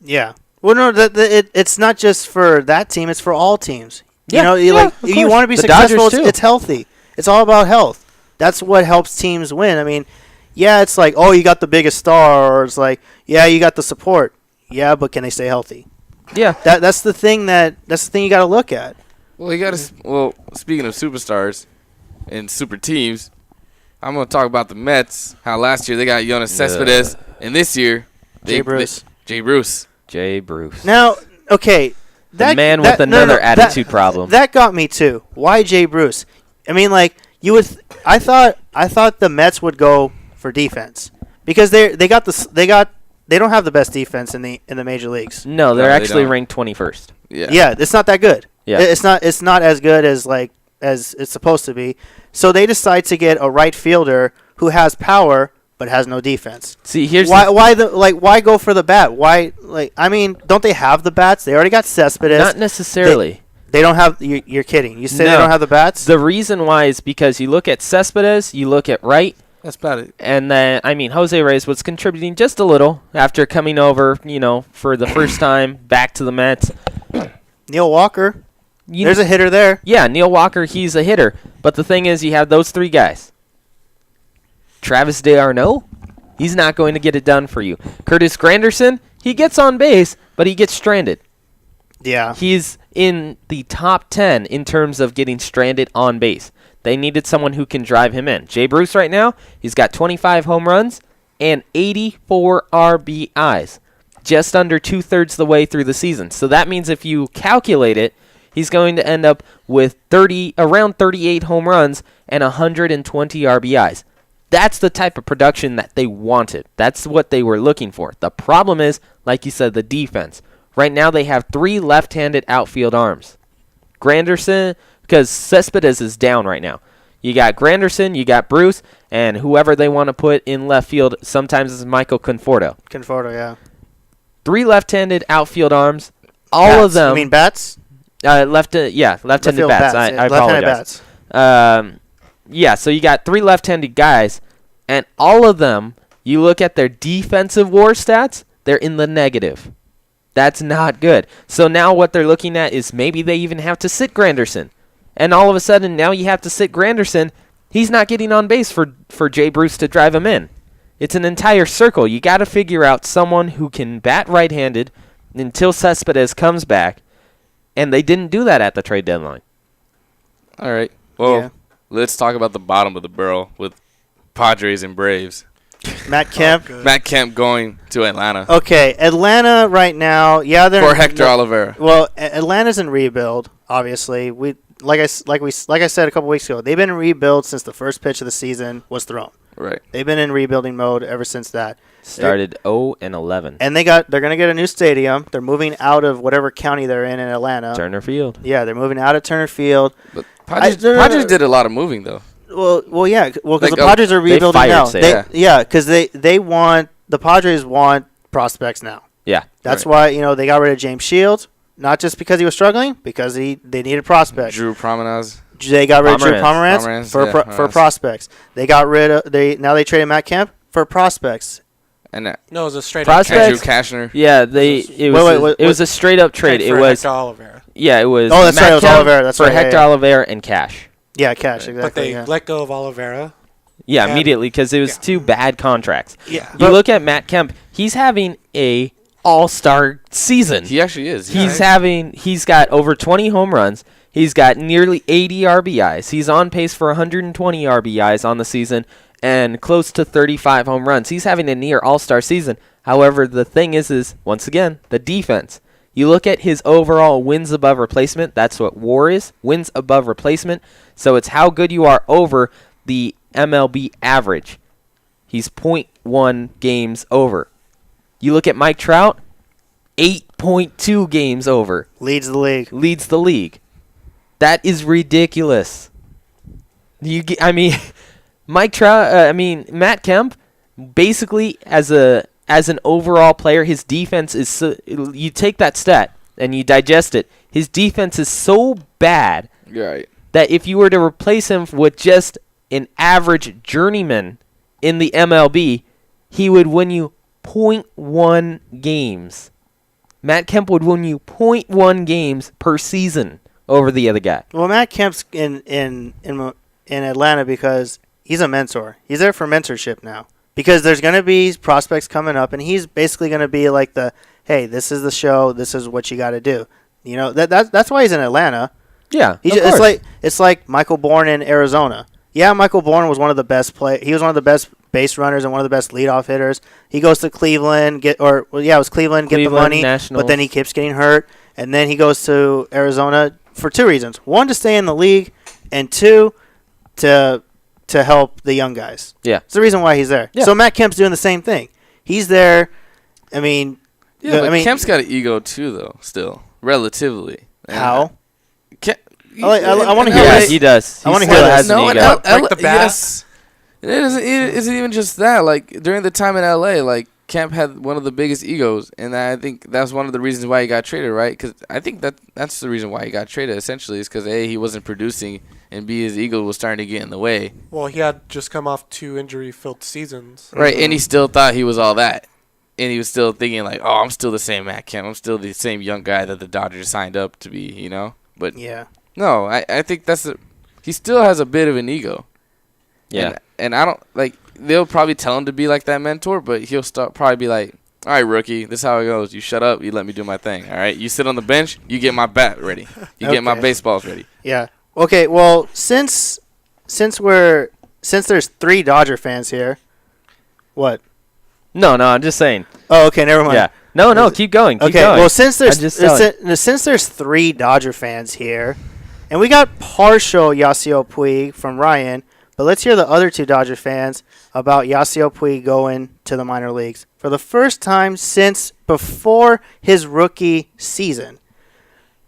Yeah. Well, no, it's not just for that team; it's for all teams. Yeah, you want to be successful. It's healthy. It's all about health. That's what helps teams win. I mean, yeah, it's oh, you got the biggest star, or it's yeah, you got the support. Yeah, but can they stay healthy? Yeah, that's the thing you got to look at. Well, speaking of superstars and super teams, I'm going to talk about the Mets. How last year they got Yoenis Cespedes, and this year Jay Bruce. Now, okay. The man with another attitude problem. That got me too. Why Jay Bruce? I mean, I thought the Mets would go for defense because they don't have the best defense in the major leagues. No, they're actually ranked 21st. Yeah, it's not that good. Yeah, it's not as good as it's supposed to be. So they decide to get a right fielder who has power but has no defense. See, here's why go for the bat? Why don't they have the bats? They already got Cespedes. Not necessarily. They don't have. You're kidding. You say they don't have the bats? The reason why is because you look at Cespedes, you look at Wright. That's about it. And then Jose Reyes was contributing just a little after coming over, for the first time back to the Mets. Neil Walker. There's a hitter there. Yeah, Neil Walker, he's a hitter. But the thing is, you have those three guys. Travis d'Arnaud, he's not going to get it done for you. Curtis Granderson, he gets on base, but he gets stranded. Yeah. He's in the top 10 in terms of getting stranded on base. They needed someone who can drive him in. Jay Bruce right now, he's got 25 home runs and 84 RBIs, just under 2/3 the way through the season. So that means if you calculate it, he's going to end up with around 38 home runs and 120 RBIs. That's the type of production that they wanted. That's what they were looking for. The problem is, like you said, the defense. Right now they have 3 left-handed outfield arms. Granderson, because Cespedes is down right now. You got Granderson, you got Bruce, and whoever they want to put in left field, sometimes it's Michael Conforto. Conforto, yeah. 3 left-handed outfield arms. All of them. You mean bats? Left-handed bats. I apologize. Bats. Yeah, so you got 3 left-handed guys, and all of them, you look at their defensive WAR stats, they're in the negative. That's not good. So now what they're looking at is maybe they even have to sit Granderson. And all of a sudden, now you have to sit Granderson. He's not getting on base for Jay Bruce to drive him in. It's an entire circle. You got to figure out someone who can bat right-handed until Cespedes comes back, and they didn't do that at the trade deadline. All right. Well, let's talk about the bottom of the barrel with Padres and Braves. Matt Kemp. Matt Kemp going to Atlanta. Okay, Atlanta right now. Yeah, they're for Hector Olivera. Well, Atlanta's in rebuild. Obviously, like I said a couple weeks ago, they've been in rebuild since the first pitch of the season was thrown. Right. They've been in rebuilding mode ever since that. Started 0-11. And they're going to get a new stadium. They're moving out of whatever county they're in Atlanta. Turner Field. Yeah, they're moving out of Turner Field. But Padres did a lot of moving though. yeah. Well, because Like, the Padres are rebuilding fired now. Sale. Because the Padres want the prospects now. Yeah. That's why they got rid of James Shields, not just because he was struggling, because they needed prospects. Drew Promenade. They got rid of Drew Pomeranz. Pomeranz for prospects. They got rid of now they traded Matt Kemp for prospects. And No, it was a straight Prospects? Andrew Kashner. Yeah, it was a straight up trade. It was Hector Olivera. Yeah, it was. Oh, that's Matt right. It was Kemp Olivera. That's for right. Hector Olivera and Cash. Yeah, Cash. Exactly. But they yeah. let go of Olivera. Yeah, Yeah. immediately because it was two bad contracts. Yeah. You look at Matt Kemp; he's having a all-star season. He actually is. He's got over 20 home runs. He's got nearly 80 RBIs. He's on pace for 120 RBIs on the season and close to 35 home runs. He's having a near all-star season. However, the thing is once again, the defense. You look at his overall wins above replacement. That's what WAR is, wins above replacement. So it's how good you are over the MLB average. He's 0.1 games over. You look at Mike Trout, 8.2 games over. Leads the league. That is ridiculous. Mike Trout. Matt Kemp. Basically, as an overall player, his defense is. You take that stat and you digest it. His defense is so bad Right. that if you were to replace him with just an average journeyman in the MLB, he would win you 0.1 games. Matt Kemp would win you 0.1 games per season over the other guy. Well, Matt Kemp's in Atlanta because he's a mentor. He's there for mentorship now. Because there's going to be prospects coming up, and he's basically going to be like hey, this is the show. This is what you got to do. That's why he's in Atlanta. Yeah, it's like Michael Bourne in Arizona. Yeah, Michael Bourne was one of the best He was one of the best base runners and one of the best leadoff hitters. He goes to Cleveland, get the money, Nationals. but then he keeps getting hurt, and then he goes to Arizona for two reasons: one, to stay in the league, and two, to help the young guys. Yeah, it's the reason why he's there. Yeah. So Matt Kemp's doing the same thing. He's there. Kemp's got an ego too, though. Still, relatively. How? I want to hear yeah, this. he does. I wanna He hear still this. has an No, ego. Break the bat. Yes. It isn't even just that. Like, during the time in LA, like, Kemp had one of the biggest egos, and I think that's one of the reasons why he got traded, right? Because I think that's the reason why he got traded, essentially, is because, A, he wasn't producing, and B, his ego was starting to get in the way. Well, he had just come off 2 injury-filled seasons. Right, and he still thought he was all that. And he was still thinking, like, oh, I'm still the same Matt Kemp. I'm still the same young guy that the Dodgers signed up to be, But, Yeah. no, I think he still has a bit of an ego. Yeah. And I don't, like, they'll probably tell him to be like that mentor, but he'll probably be like, all right, rookie, this is how it goes. You shut up, you let me do my thing, all right? You sit on the bench, you get my bat ready. You get my Okay. baseballs ready. Yeah. Okay. Well, since there's 3 Dodger fans here, what? No, I'm just saying. Oh, okay. Never mind. Yeah. No, keep going. Keep Okay. going. Well, since I'm just telling. since there's 3 Dodger fans here, and we got partial Yasiel Puig from Ryan, but let's hear the other 2 Dodger fans about Yasiel Puig going to the minor leagues for the first time since before his rookie season.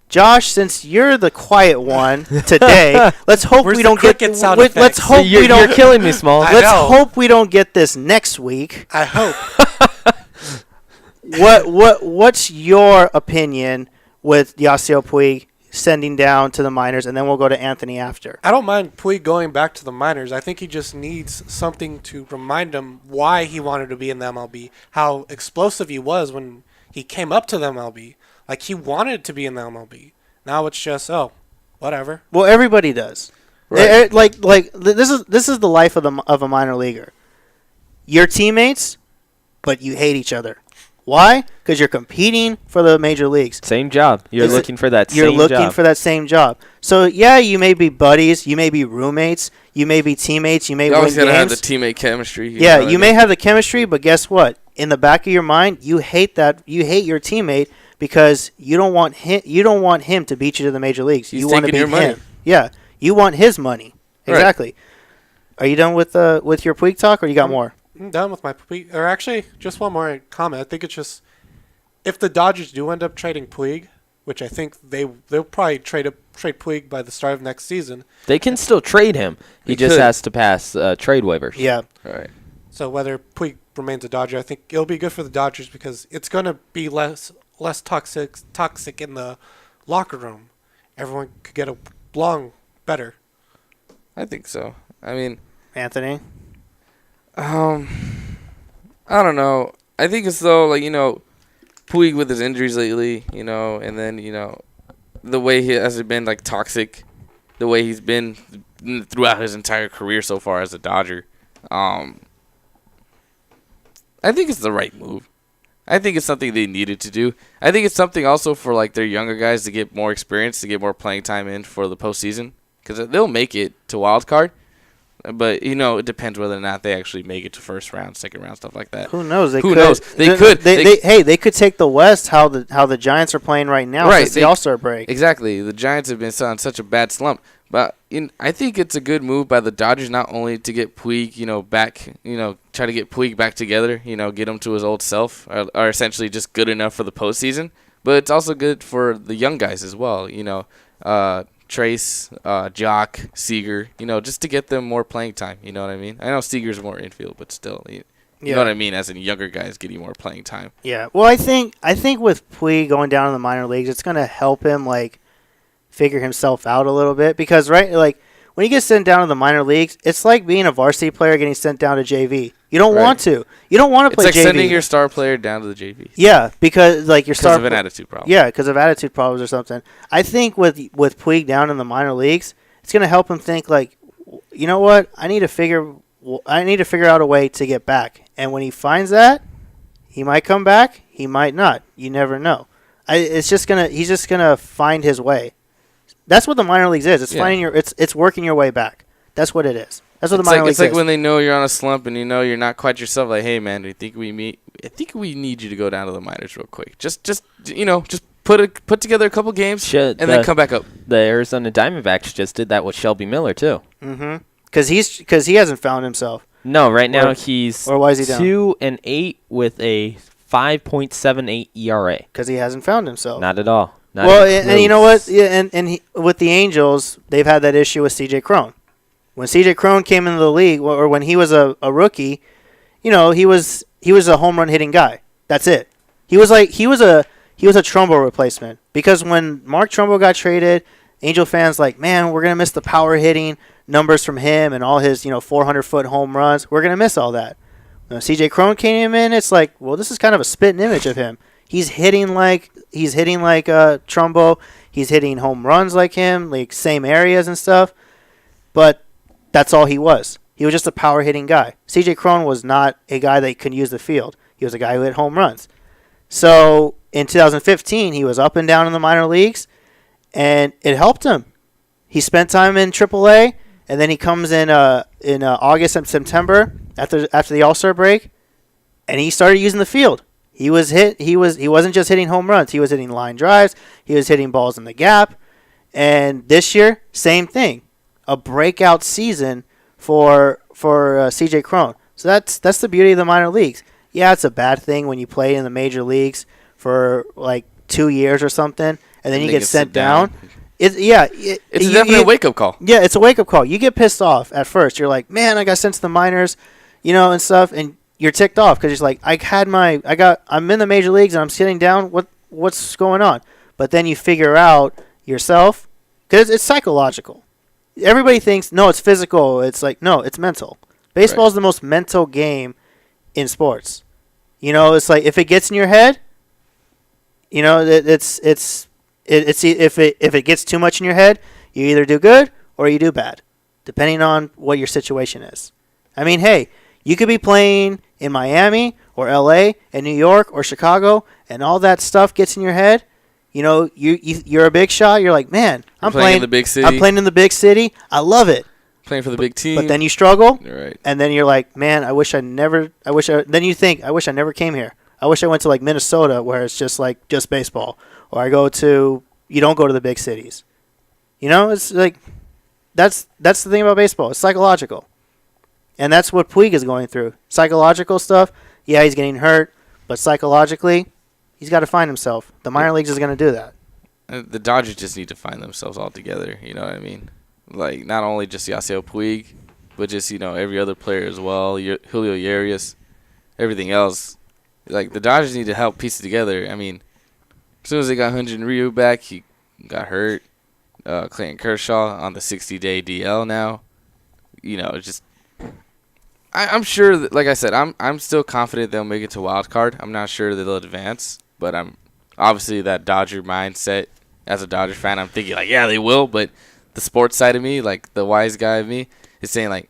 Josh, since you're the quiet one today, let's hope Where's we the don't get. cricket sound Let's effects? hope we don't. You're killing me, Small. I Let's know. hope we don't get this next week. I hope. What's your opinion with Yasiel Puig sending down to the minors, and then we'll go to Anthony after? I don't mind Puig going back to the minors. I think he just needs something to remind him why he wanted to be in the MLB, how explosive he was when he came up to the MLB. Like, he wanted to be in the MLB. Now it's just, whatever. Well, everybody does. Right. This is the life of a minor leaguer. Your teammates, but you hate each other. Why? Because you're competing for the major leagues. Same job. You're Is it- looking for that You're same looking job. for that same job. So yeah, you may be buddies, you may be roommates, you may be teammates, you may You win always got to have the games. teammate chemistry. Yeah, know what you I may mean? have the chemistry, but guess what? In the back of your mind, you hate that. You hate your teammate because you don't want him. You don't want him to beat you to the major leagues. He's you want to taking beat your money. him. Yeah, you want his money. Right. Exactly. Are you done with your Puig talk, or you got more? I'm done with my Puig. Or actually, just one more comment. I think it's just, if the Dodgers do end up trading Puig, which I think they'll probably trade trade Puig by the start of next season. They can still trade him. He just has to pass trade waivers. Yeah. All right. So whether Puig remains a Dodger, I think it'll be good for the Dodgers because it's going to be less toxic in the locker room. Everyone could get along better. I think so. I mean, Anthony? I don't know. I think it's though, like, Puig with his injuries lately, and then, the way he has been, like, toxic, the way he's been throughout his entire career so far as a Dodger. I think it's the right move. I think it's something they needed to do. I think it's something also for, like, their younger guys to get more experience, to get more playing time in for the postseason. Because they'll make it to wild card. But, it depends whether or not they actually make it to first round, second round, stuff like that. Who knows? Who knows? They could. They could take the West how the Giants are playing right now since the All-Star break. Exactly. The Giants have been on such a bad slump. But I think it's a good move by the Dodgers not only to get Puig, back, try to get Puig back together, get him to his old self, or essentially just good enough for the postseason. But it's also good for the young guys as well, Trace, Jock, Seager, just to get them more playing time. You know what I mean? I know Seager's more infield, but still, you know what I mean? As in younger guys getting more playing time. Yeah. Well, I think with Puig going down in the minor leagues, it's going to help him figure himself out a little bit because when you get sent down to the minor leagues, it's like being a varsity player getting sent down to JV. You don't want to. You don't want to play JV. It's like sending your star player down to the JV. Yeah, because your star of an attitude problem. Yeah, because of attitude problems or something. I think with Puig down in the minor leagues, it's going to help him think you know what? I need to figure out a way to get back. And when he finds that, he might come back. He might not. You never know. He's just gonna find his way. That's what the minor leagues is. It's finding it's working your way back. That's what it is. That's what the minor leagues is. It's like when they know you're on a slump and you're not quite yourself. Like, hey man, I think we need you to go down to the minors real quick. Just put together a couple games and then come back up. The Arizona Diamondbacks just did that with Shelby Miller too. Mm-hmm. Because he hasn't found himself. No, right now he's why is he down? 2-8 with a 5.78 ERA. Because he hasn't found himself. Not at all. And you know what? Yeah, and with the Angels, they've had that issue with C.J. Cron. When C.J. Cron came into the league, or when he was a rookie, he was a home run hitting guy. That's it. He was a Trumbo replacement because when Mark Trumbo got traded, Angel fans man, we're gonna miss the power hitting numbers from him and all his 400-foot home runs. We're gonna miss all that. When C.J. Cron came in, it's well, this is kind of a spitting image of him. He's hitting like Trumbo. He's hitting home runs like him, same areas and stuff. But that's all he was. He was just a power hitting guy. C.J. Cron was not a guy that could use the field. He was a guy who hit home runs. So in 2015, he was up and down in the minor leagues, and it helped him. He spent time in AAA, and then he comes in August and September after the All-Star break, and he started using the field. He wasn't just hitting home runs. He was hitting line drives. He was hitting balls in the gap. And this year, same thing. A breakout season for C.J. Cron. So that's the beauty of the minor leagues. Yeah, it's a bad thing when you play in the major leagues for 2 years or something, and then you get sent down. It's a definite wake-up call. Yeah, it's a wake-up call. You get pissed off at first. You're like, man, I got sent to the minors, and stuff, and you're ticked off because you're I'm in the major leagues and I'm sitting down. What's going on? But then you figure out yourself because it's psychological. Everybody thinks no, it's physical. It's no, it's mental. Baseball is the most mental game in sports. It's if it gets in your head, it's if it gets too much in your head, you either do good or you do bad, depending on what your situation is. I mean, hey, you could be playing in Miami or LA and New York or Chicago, and all that stuff gets in your head. You're a big shot. You're like, man, I'm playing in the big city. I'm playing in the big city. I love it. Playing for the big team. But then you struggle. You're right. And then you're like, man, then you think, I wish I never came here. I wish I went to Minnesota where it's just just baseball. Or you don't go to the big cities. It's that's the thing about baseball. It's psychological. And that's what Puig is going through. Psychological stuff. Yeah, he's getting hurt. But psychologically, he's got to find himself. The minor leagues is going to do that. the Dodgers just need to find themselves all together. You know what I mean? Like, not only just Yasiel Puig, but just, every other player as well. Julio Urias, everything else. Like, the Dodgers need to help piece it together. I mean, as soon as they got Hyun-Jin Ryu back, he got hurt. Clayton Kershaw on the 60-day DL now. Just I'm sure that, like I said, I'm still confident they'll make it to wild card. I'm not sure that they'll advance, but I'm obviously that Dodger mindset. As a Dodger fan, I'm thinking like, yeah, they will, but the sports side of me, like the wise guy of me, is saying like,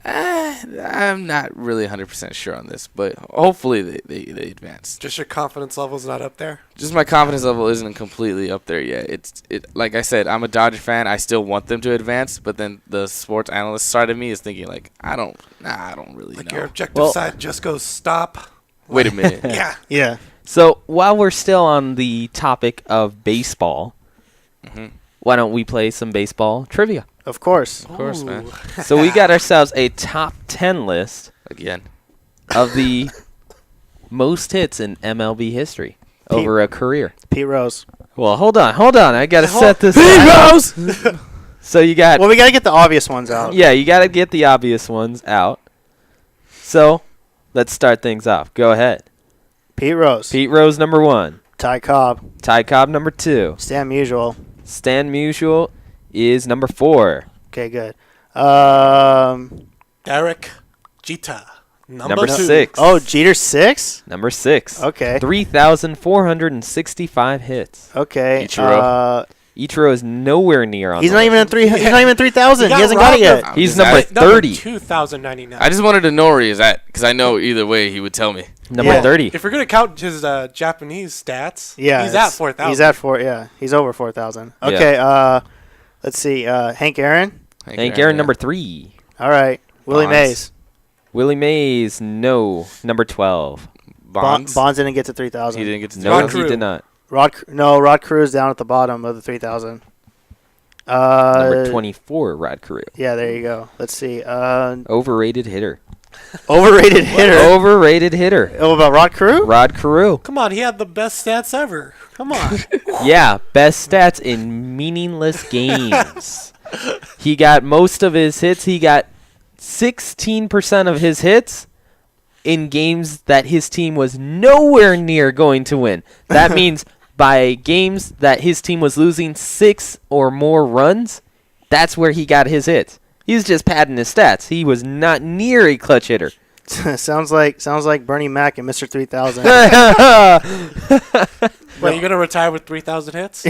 I'm not really 100% sure on this, but hopefully they advance. Just your confidence level's not up there? Just my confidence level isn't completely up there yet. It like I said, I'm a Dodger fan. I still want them to advance, but then the sports analyst side of me is thinking like, I don't really like know. your objective side just goes stop. Wait a minute. Yeah. So while we're still on the topic of baseball, why don't we play some baseball trivia? Of course. Of course, man. So we got ourselves a top 10 list Again. of the most hits in MLB history over a career. Pete Rose. Well, hold on. I got to set this up. So you got... Well, we got to get the obvious ones out. Yeah, you got to get the obvious ones out. So let's start things off. Go ahead. Pete Rose. Pete Rose, number 1. Ty Cobb. Ty Cobb, number 2. Stan Musial. Stan Musial is number 4. Okay, good. Derek Jeter. Number 2. 6. Oh, Jeter 6? Number 6. Okay. 3,465 hits. Okay. Ichiro. Ichiro is nowhere near on He's the not even list. at 3. He's not even 3,000. He hasn't got it yet. He's Is number that- 30. 2,099. I just wanted to know where he's at because I know either way he would tell me. Number Yeah. 30. If you're going to count his Japanese stats, Yeah. he's at 4,000. He's at 4. Yeah. He's over 4,000. Yeah. Okay. Let's see. Hank Aaron. Hank Aaron, number 3. All right. Willie Bonds. Mays. Willie Mays, no. Number 12. Bonds. Bonds didn't get to 3,000. He didn't get to No, Rod he Crew. did not. Rod Crew's down at the bottom of the 3,000. Number 24, Rod Carew. Yeah, there you go. Let's see. Overrated hitter. Overrated hitter. Overrated hitter. Oh, about Rod Carew? Rod Carew. Come on, he had the best stats ever. Come on. Yeah, best stats in meaningless games. He got most of his hits. He got 16% of his hits in games that his team was nowhere near going to win. That means by games that his team was losing 6 or more runs, that's where he got his hits. He's just padding his stats. He was not near a clutch hitter. sounds like Bernie Mac and Mr. 3000. Wait, you going to retire with 3,000 hits?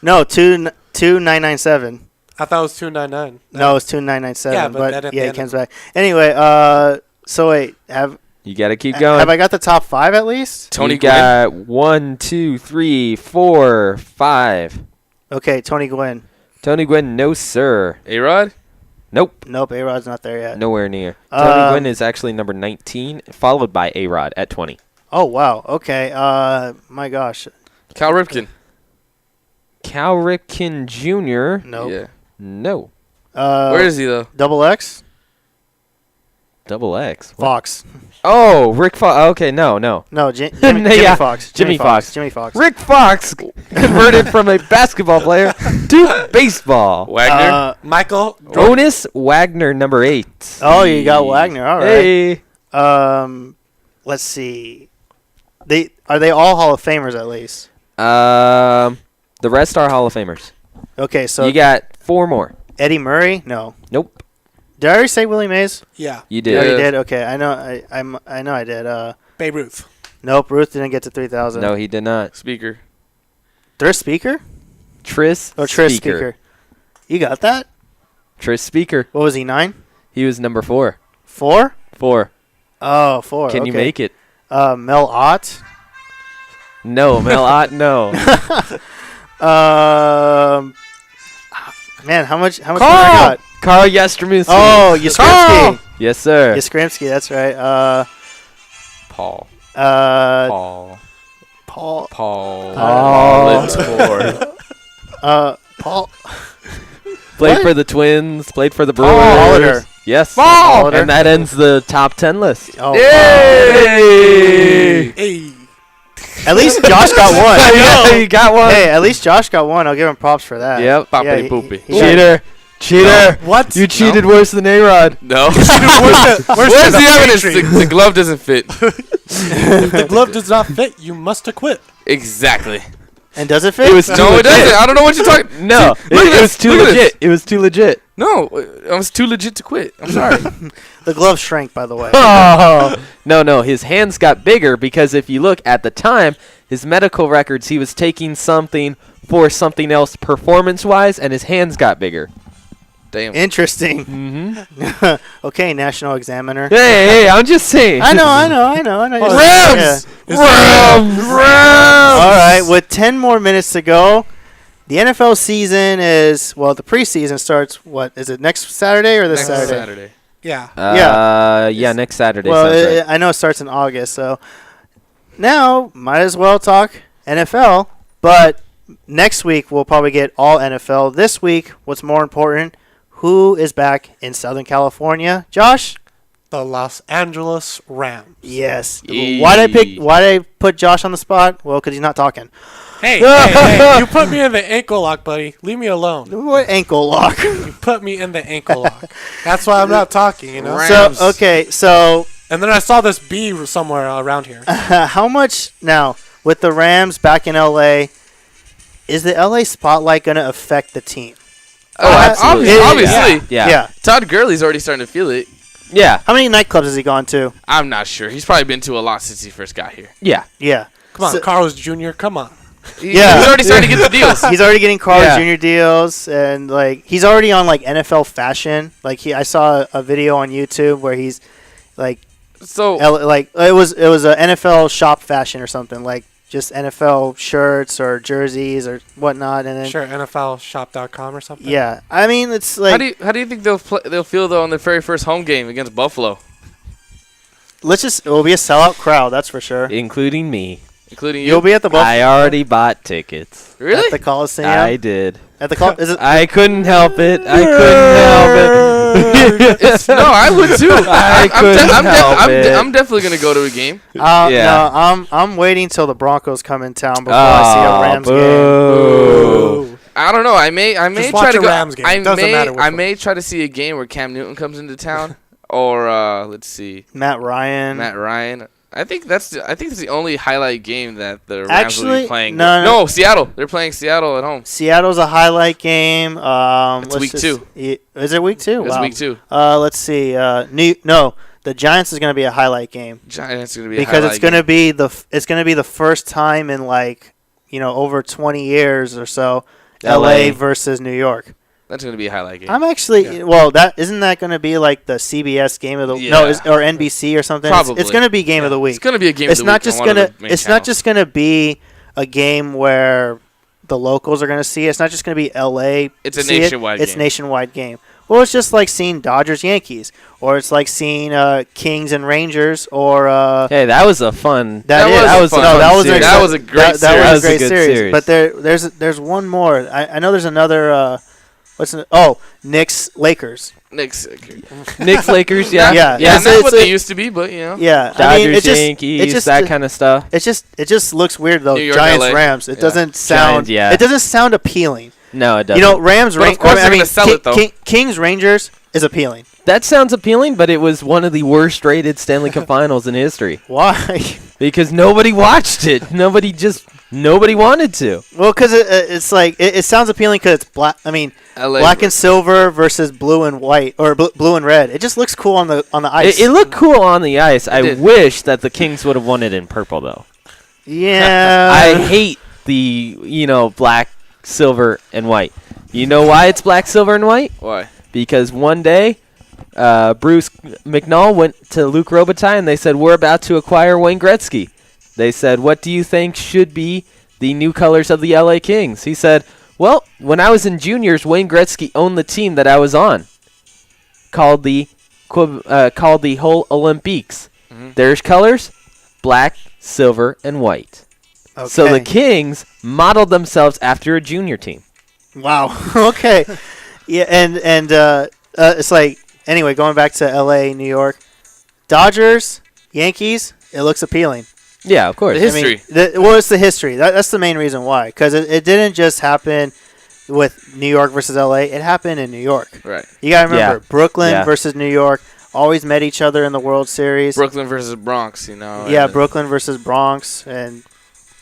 No, 2997. I thought it was 299. No, it's 2997. Yeah, but that at the yeah, it end comes of- back. Anyway, so wait, You got to keep going. have I got the top 5 at least? Tony you got 1, 2, 3, 4, 5. Okay, Tony Gwynn. Tony Gwynn, no sir. A-Rod? Nope. Nope, A-Rod's not there yet. Nowhere near. Tony Um, Gwynn is actually number 19, followed by A-Rod at 20. Oh, wow. Okay. My gosh. Cal Ripken. Cal Ripken Jr. Nope. Yeah. No. Where is he, though? Double X? Double X. What? Fox. Oh, Rick Fox. Okay, no. No, Jimmy Yeah, Fox. Jimmy Fox. Jimmy Fox. Rick Fox converted from a basketball player to baseball. Wagner? Michael. Honus Wagner, number 8. Oh, you got Wagner. All right. Hey. Let's see. Are they all Hall of Famers at least? The rest are Hall of Famers. Okay, so You got 4 more. Eddie Murray? No. Nope. Did I already say Willie Mays? Yeah. You You did. already did. Okay, I know. I know I did. Babe Ruth. Nope. Ruth didn't get to 3,000. No, he did not. Speaker. Tris Speaker? Tris Speaker. You got that? Tris Speaker. What was he? 9? He was number 4. 4? 4. Oh, 4. Can you make it? Mel Ott? No, Mel Ott, no. Man, how much Carl! did I got? Carl Yastrzemski. Oh, Yastrzemski. Yes, sir. Yastrzemski, that's right. Paul. Paul. Paul. Paul. Paul. Played What? for the Twins. Played for the Brewers. Molitor. Yes. Molitor. And that ends the top 10 list. Oh, Yay! Hey. At least Josh got one. Yeah, he got one. Hey, at least Josh got one. I'll give him props for that. Yep. Poppity he- poopy. he- Cheater. Cheater. What? You cheated worse than A-Rod. No. Where's Where's the evidence? Patriot? The glove doesn't fit. If the glove does not fit, you must acquit. Exactly. And does it fit? It was No, too it legit. doesn't. I don't know what you're talking. No, See, look at it this. was too Look at legit. this. It was too legit. No, I was too legit to quit. I'm sorry. The glove shrank, by the way. Oh. No, his hands got bigger because if you look at the time, his medical records, he was taking something for something else performance-wise, and his hands got bigger. Damn. Interesting. Mm-hmm. Okay, National Examiner. Hey, I'm just saying. I know. Rams! Rams! All right, with 10 more minutes to go, the NFL season is, well, the preseason starts, what, is it next Saturday or this Next Saturday? Saturday. Yeah. Yeah, next Saturday. Well, sounds right. I know it starts in August, so now might as well talk NFL, but next week we'll probably get all NFL. This week, what's more important, who is back in Southern California? Josh? The Los Angeles Rams. Yes. Yee. Why'd I put Josh on the spot? Well, because he's not talking. Hey, hey, you put me in the ankle lock, buddy. Leave me alone. What ankle lock? You put me in the ankle lock. That's why I'm not talking, you know? Rams. So And then I saw this bee somewhere around here. how much now with the Rams back in LA? Is the LA spotlight going to affect the team? Oh, absolutely. obviously. Yeah. Todd Gurley's already starting to feel it. Yeah. How many nightclubs has he gone to? I'm not sure. He's probably been to a lot since he first got here. Yeah. Yeah. Come on, So- Carlos Jr., come on. Yeah. He's already starting to get the deals. He's already getting Carl Yeah. Jr. deals, and like he's already on like NFL fashion. Like I saw a video on YouTube where he's like, So like it was a NFL shop fashion or something, like just NFL shirts or jerseys or whatnot, and then Sure, NFLshop.com or something. yeah, I mean it's like how do you think they'll feel though on their very first home game against Buffalo, it will be a sellout crowd, that's for sure. Including me. including you? You'll be at the Buffalo I already bought tickets. Really? at the Coliseum. I did. At the is it? I couldn't help it. I couldn't help it. No, I would too. I couldn't help it. I'm definitely gonna go to a game. Yeah. No, I'm waiting till the Broncos come in town before I see a Rams game. boo. I don't know. I may Just try watch to a go. Rams game. I It doesn't may matter which I one. may try to see a game where Cam Newton comes into town, or let's see, Matt Ryan. Matt Ryan. I think that's the only highlight game that the Rams will Actually, be playing. no. Seattle. They're playing Seattle at home. Seattle's a highlight game. It's let's week just- 2. Is it week 2? It's Wow. week 2. Let's see. The Giants is going to be a highlight game Giants are gonna be because a it's going to be the first time in like over 20 years or so. LA versus New York. That's gonna be a highlight game. I'm actually isn't that going to be like the CBS game of the Yeah. or NBC or something? Probably. It's going to be game of the week. It's gonna be a game. It's of the not week just on one of gonna the main it's not channels. just gonna be a game where the locals are gonna see it. It's not just gonna be LA. It's a see it. nationwide It's game. nationwide game. Well, it's just like seeing Dodgers Yankees, or it's like seeing Kings and Rangers, or Hey, that was a fun. That was a fun series. That was a great that series. was a great good series. series. But there's one more. I know there's another. Knicks Lakers. Knicks. Knicks, Lakers, yeah. Yeah. Yeah, It's- not it's what a- they used to be, but Yeah, Dodgers, I mean, Yankees, that kind of stuff. It just looks weird though. New York, Giants LA. Rams. It Yeah. doesn't sound. Giants, yeah. It doesn't sound appealing. No, it doesn't. Rams. But of course they're gonna sell it, though. Kings Rangers is appealing. That sounds appealing, but it was one of the worst rated Stanley Cup finals in history Why? because nobody watched it. Nobody wanted to. Well, because it's like it sounds appealing because it's black. I mean, LA black and silver versus blue and white or blue and red. It just looks cool on the ice. It looked cool on the ice. I did. wish that the Kings would have won it in purple, though. yeah. I hate the black, silver, and white. You know why it's black, silver, and white? Why? Because one day, Bruce McNall went to Luke Robitaille and they said, "We're about to acquire Wayne Gretzky." They said, "What do you think should be the new colors of the LA Kings?" He said, "Well, when I was in juniors, Wayne Gretzky owned the team that I was on, called the Whole Olympiques. Mhm. There's colors: black, silver, and white." Okay. So the Kings modeled themselves after a junior team. Wow. Okay. Yeah, and it's like anyway. Going back to L.A., New York, Dodgers, Yankees. It looks appealing. Yeah, of course. The history. It's the history. That's the main reason why. Because it didn't just happen with New York versus LA. It happened in New York. Right. You got to remember, Brooklyn Yeah. versus New York always met each other in the World Series. Brooklyn versus Bronx, Yeah, Brooklyn versus Bronx. And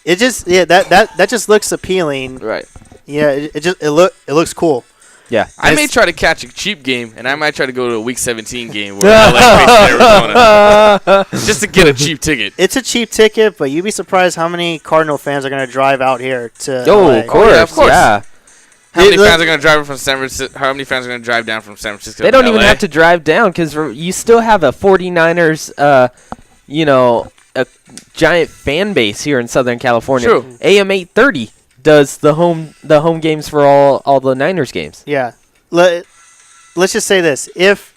it just, that just looks appealing. Right. Yeah, it looks cool. Yeah. I may try to catch a cheap game, and I might try to go to a Week 17 game where LA plays Arizona just to get a cheap ticket. It's a cheap ticket, but you'd be surprised how many Cardinal fans are going to drive out here to Oh, LA. of course. yeah, of course. Yeah. How many fans are going to drive from San Francisco? How many fans are going to drive down from San Francisco? They don't to even LA? have to drive down because you still have a 49ers, a giant fan base here in Southern California. True. AM 830 does the home games for all the Niners games. Yeah. Let's just say this: if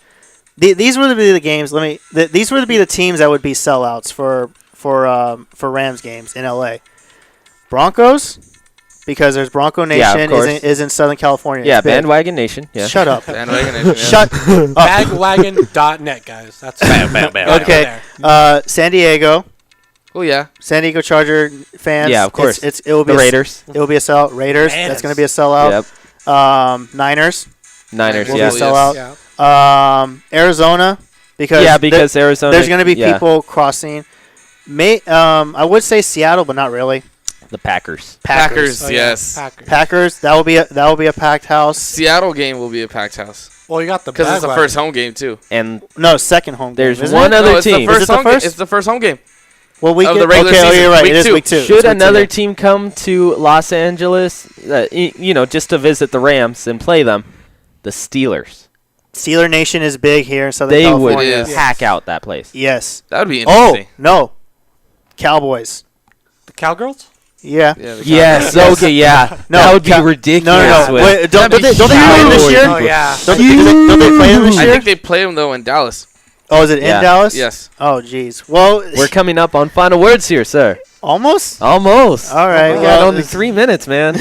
these were to be the games, these were to be the teams that would be sellouts for Rams games in LA. Broncos, because there's Bronco Nation is in Southern California. Yeah, It's big. Bandwagon Nation. Yeah. Shut up. Bandwagon Nation, yeah. Shut up. Bagwagon.net, guys. That's Okay. San Diego. Oh, yeah. San Diego Charger fans. Yeah, of course. It will be The Raiders. It will be a sellout. Raiders. Bananas. That's going to be a sellout. Yep. Niners. Niners. Will Yeah. be a sellout. Yeah. Arizona. Because Arizona. there's going to be people crossing. I would say Seattle, but not really. The Packers. Packers, Oh, yeah. yes. Packers. That will be a packed house. Seattle game will be a packed house. Well, you got the Because it's the Bagwagon. first home game, too. And No, second home. There's game, isn't one it? other No, it's team. the first Is it the home game. first? It's the first home game. Well, we of get the regular okay. Oh, season. you're right. Week It is two. week 2. It's should week 2. another team come to Los Angeles, just to visit the Rams and play them, the Steelers. Steeler Nation is big here in Southern They would California. It is. hack out that place. Yes. That would be Oh interesting. no, Cowboys. The Cowgirls? Yeah. Yeah, the Yes. Yes. Okay. Yeah. No, that would be No, ridiculous. no. with- Wait, don't That'd they be play them this huge. year? Oh, yeah. Don't they play them this I year? think they play them, though, in Dallas. Oh, is it in Yeah. Dallas? Yes. Oh, jeez. Well, We're coming up on final words here, sir. almost. Almost. All right. We well, got only 3 minutes, man.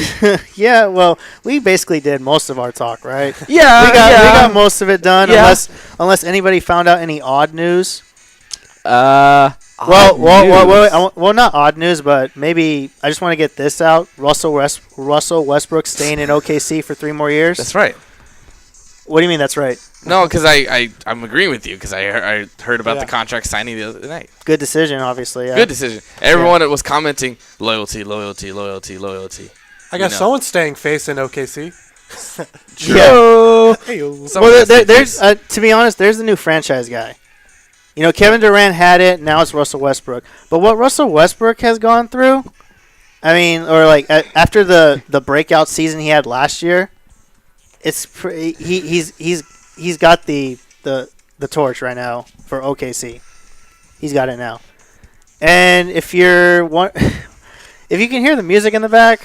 yeah. Well, we basically did most of our talk, right? Yeah. we got most of it done, Yeah. unless anybody found out any odd news. Well, Well, not odd news, but maybe I just want to get this out. Russell Westbrook staying in OKC for 3 more years. That's right. What do you mean that's right? No, because I'm agreeing with you because I heard about the contract signing the other night. Good decision, obviously. Yeah. Good decision. Everyone that was commenting loyalty. I guess someone's staying face in OKC. Yeah. Hey-o. Someone Well, has to there's face. to be honest, there's the new franchise guy. You know, Kevin Durant had it. Now it's Russell Westbrook. But what Russell Westbrook has gone through, I mean, or like after the breakout season he had last year, it's he's got the torch right now for OKC. He's got it now. And if you can hear the music in the back,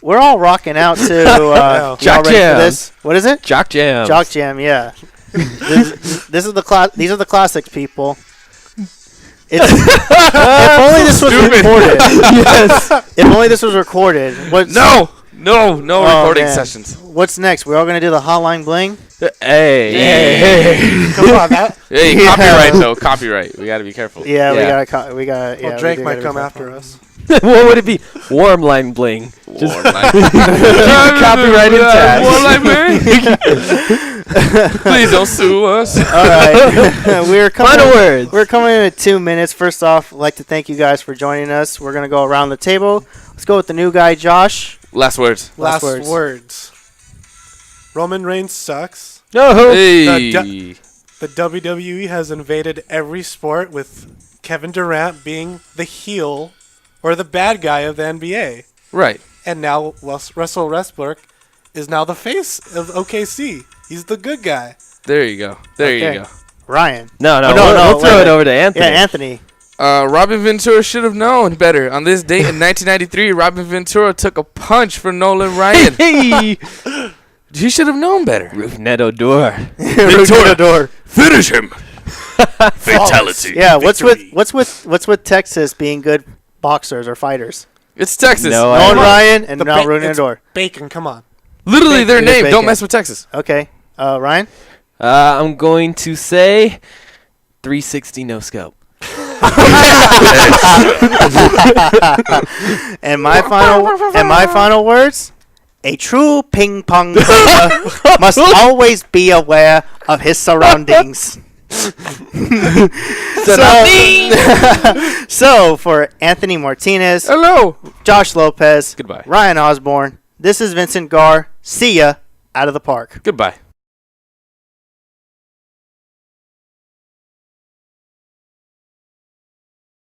we're all rocking out to y'all Jock ready for Jam. this? What is it? Jock Jam. Jock Jam, yeah. These are the classics, people. If only this was recorded. Yes. If only this was recorded. No recording man. sessions. What's next? We're all gonna do the hotline bling. Hey. Come on, that. Hey, Yeah. copyright though. Copyright. We got to be careful. Yeah, Yeah. we got. Well, Yeah, Drake we do might gotta come be after careful. us. What would it be? Warm line bling. Just Warm line. copyright intact. Warm line, man. Please don't sue us. All right, Final words. We're coming in at 2 minutes. First off, I'd like to thank you guys for joining us. We're gonna go around the table. Let's go with the new guy, Josh. Last words. Last Last words. words. Roman Reigns sucks. No. Hey. The WWE has invaded every sport with Kevin Durant being the heel or the bad guy of the NBA. Right. And now Russell Westbrook is now the face of OKC. He's the good guy. There you go. There Okay. you go. Ryan. No, Oh, we'll throw wait. it over to Anthony. Yeah, Anthony. Robin Ventura should have known better. On this date in 1993, Robin Ventura took a punch from Nolan Ryan. Hey. He should have known better. Neto Door. Ventura. Finish him. Fatality. Yeah, what's Victory. with Texas being good boxers or fighters? It's Texas. No, Nolan I- Ryan and now ba- Rudy it's Nador. Bacon, come on. Literally their It is name. Don't Bacon. mess with Texas. Okay, Ryan. I'm going to say 360 no scope. And my final words. A true ping pong player must always be aware of his surroundings. So for Anthony Martinez, Hello. Josh Lopez, Goodbye. Ryan Osborn, this is Vincent Gar. See ya out of the park. Goodbye.